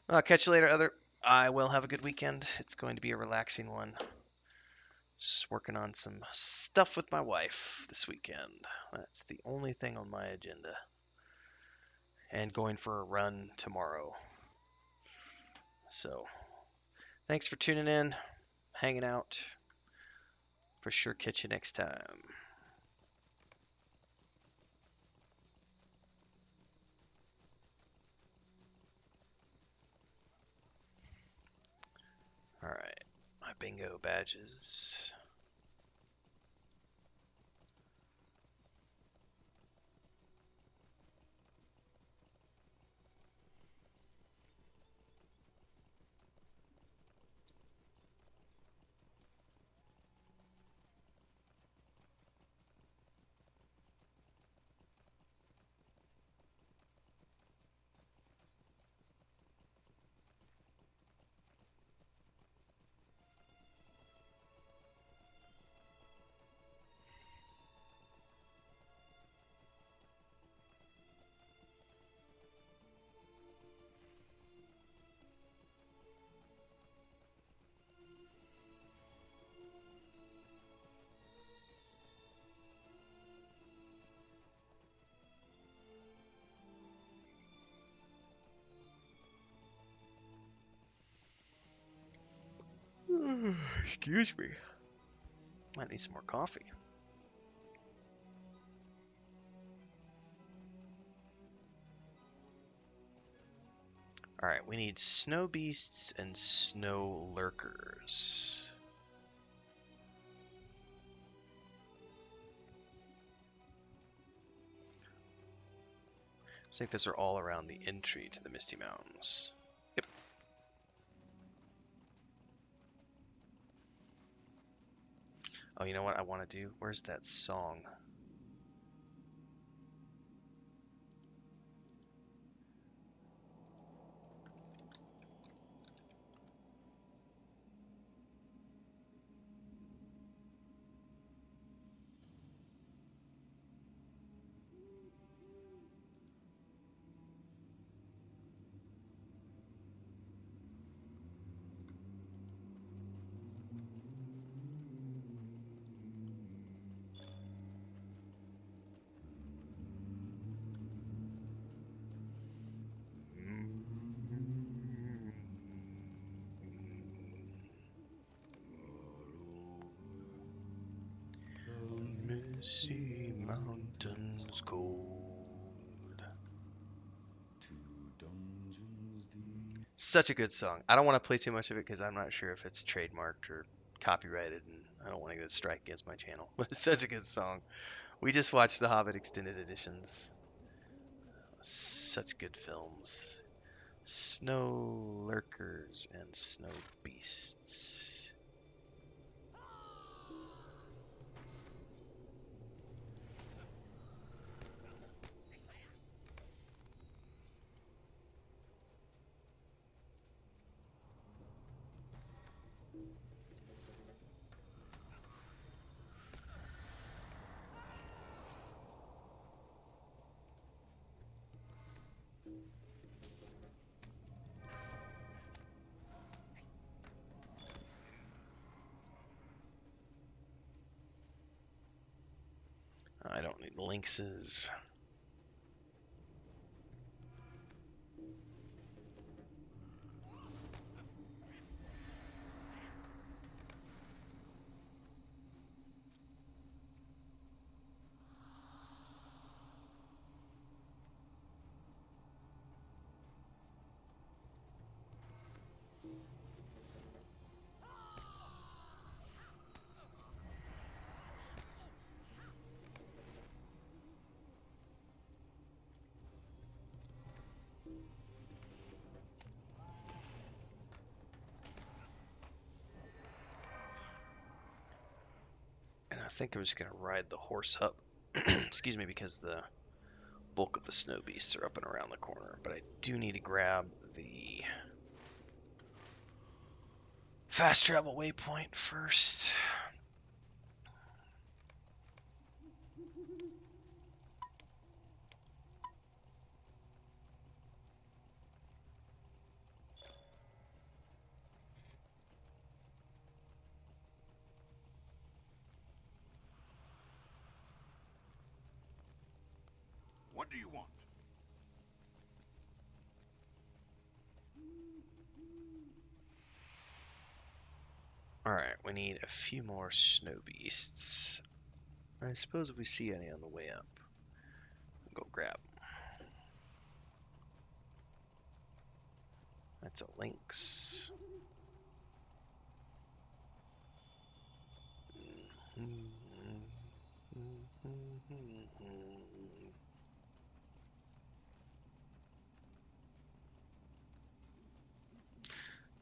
Speaker 1: I'll catch you later, other. I will have a good weekend. It's going to be a relaxing one. Just working on some stuff with my wife this weekend. That's the only thing on my agenda. And going for a run tomorrow. So, thanks for tuning in, hanging out. For sure, catch you next time. Alright, my bingo badges. Excuse me. Might need some more coffee. Alright, we need snow beasts and snow lurkers. I think those are all around the entry to the Misty Mountains. Yep. Oh, you know what I want to do? Where's that song? Misty Mountains cold. Such a good song. I don't want to play too much of it because I'm not sure if it's trademarked or copyrighted, and I don't want to get a strike against my channel. But it's such a good song. We just watched the Hobbit extended editions. Such good films. Snow lurkers and snow beasts. I don't need lynxes. And I think I'm just going to ride the horse up. Excuse me, because the bulk of the snow beasts are up and around the corner. But I do need to grab the fast travel waypoint first.
Speaker 5: What do you want?
Speaker 1: Alright, we need a few more snow beasts. I suppose if we see any on the way up, we'll go grab them. That's a lynx.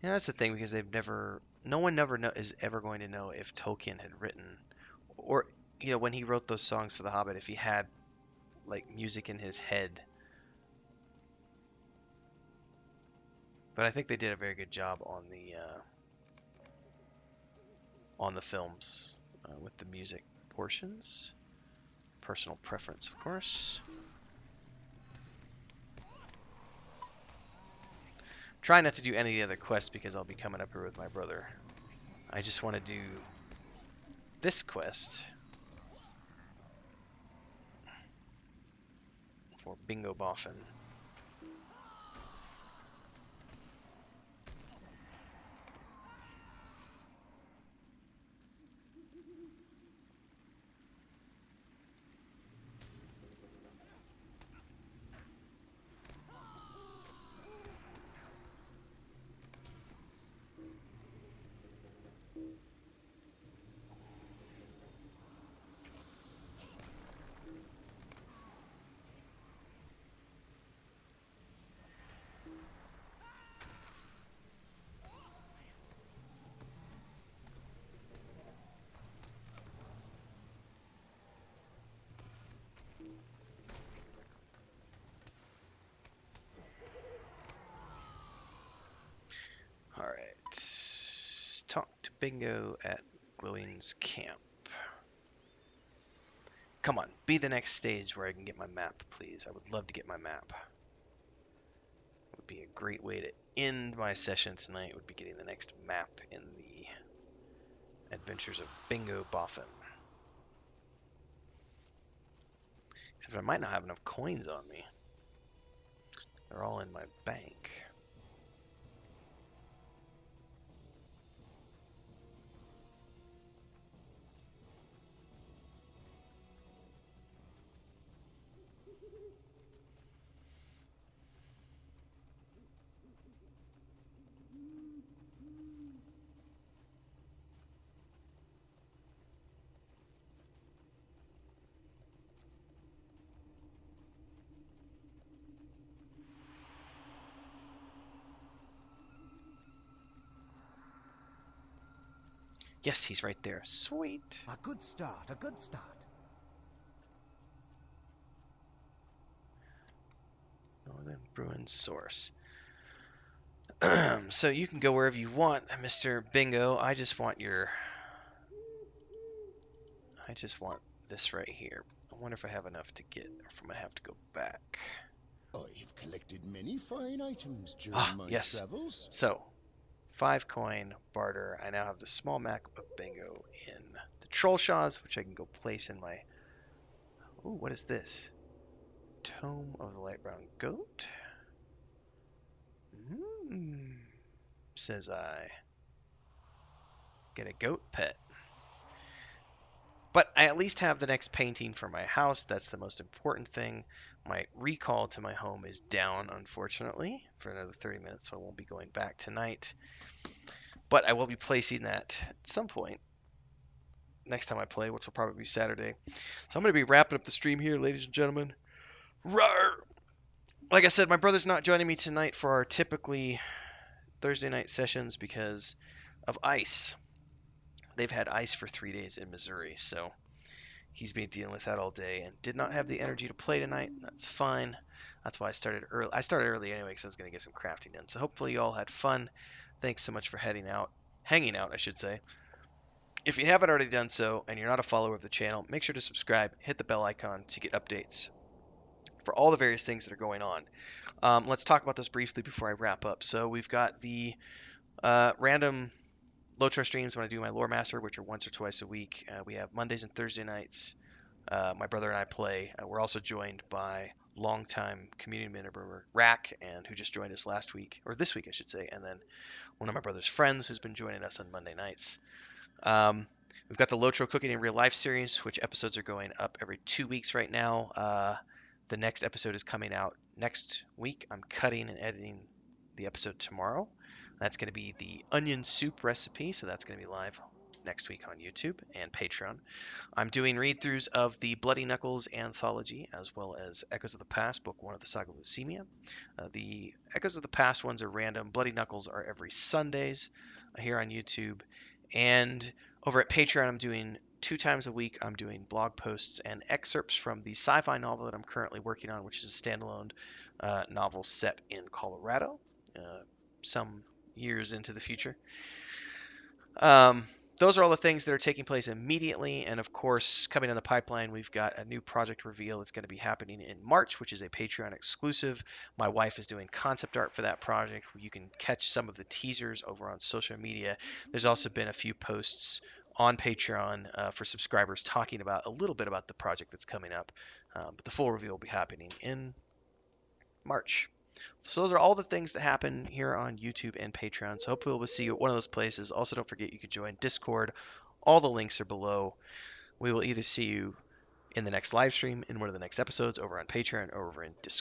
Speaker 1: Yeah, that's the thing because no one is ever going to know if Tolkien had written, or when he wrote those songs for The Hobbit, if he had like music in his head. But I think they did a very good job on the films with the music portions. Personal preference, of course. Try not to do any of the other quests because I'll be coming up here with my brother. I just want to do this quest for Bingo Boffin. bingo at Glowing's camp. Come on, be the next stage where I can get my map, please. I would love to get my map. It would be a great way to end my session tonight, would be getting the next map in the Adventures of Bingo Boffin. Except I might not have enough coins on me. They're all in my bank. Yes, he's right there. Sweet.
Speaker 2: A good start, a good start.
Speaker 1: Northern Bruin Source. So you can go wherever you want, Mr. Bingo. I just want this right here. I wonder if I have enough to get, or if I'm gonna have to go back.
Speaker 5: I've collected many fine items during my
Speaker 1: Yes.
Speaker 5: travels.
Speaker 1: So, 5 coin barter. I now have the small map of bingo in the troll shaws, which I can go place in my. Ooh, what is this? Tome of the Light Brown Goat. Says I get a goat pet. But I at least have the next painting for my house. That's the most important thing. My recall to my home is down, unfortunately, for another 30 minutes, so I won't be going back tonight. But I will be placing that at some point next time I play, which will probably be Saturday. So I'm going to be wrapping up the stream here, ladies and gentlemen. Rawr! Like I said, my brother's not joining me tonight for our typically Thursday night sessions because of ice. They've had ice for 3 days in Missouri, so he's been dealing with that all day and did not have the energy to play tonight. That's fine. That's why I started early. I started early anyway because I was going to get some crafting done. So hopefully you all had fun. Thanks so much for hanging out, I should say. If you haven't already done so and you're not a follower of the channel, make sure to subscribe, hit the bell icon to get updates for all the various things that are going on. Let's talk about this briefly before I wrap up. So we've got the random lotro streams when I do my Lore Master, which are once or twice a week. We have Mondays and Thursday nights. My brother and I play. We're also joined by longtime community member Rack, and who just joined us last week, or this week I should say, and then one of my brother's friends who's been joining us on Monday nights. We've got the Lotro Cooking in Real Life series, which episodes are going up every 2 weeks right now. The next episode is coming out next week. I'm cutting and editing the episode tomorrow. That's going to be the onion soup recipe, so that's going to be live next week on YouTube and Patreon. I'm doing read-throughs of the Bloody Knuckles anthology, as well as Echoes of the Past, Book 1 of the Saga of Leucemia. The Echoes of the Past ones are random. Bloody Knuckles are every Sundays here on YouTube. And over at Patreon, I'm doing 2 times a week. I'm doing blog posts and excerpts from the sci-fi novel that I'm currently working on, which is a standalone novel set in Colorado, some years into the future. Those are all the things that are taking place immediately, and of course, coming in the pipeline, we've got a new project reveal that's going to be happening in March, which is a Patreon exclusive. My wife is doing concept art for that project. You can catch some of the teasers over on social media. There's also been a few posts on Patreon for subscribers talking about a little bit about the project that's coming up, but the full reveal will be happening in March. So those are all the things that happen here on YouTube and Patreon. So hopefully we'll see you at one of those places. Also, don't forget you can join Discord. All the links are below. We will either see you in the next live stream, in one of the next episodes over on Patreon, or over in Discord.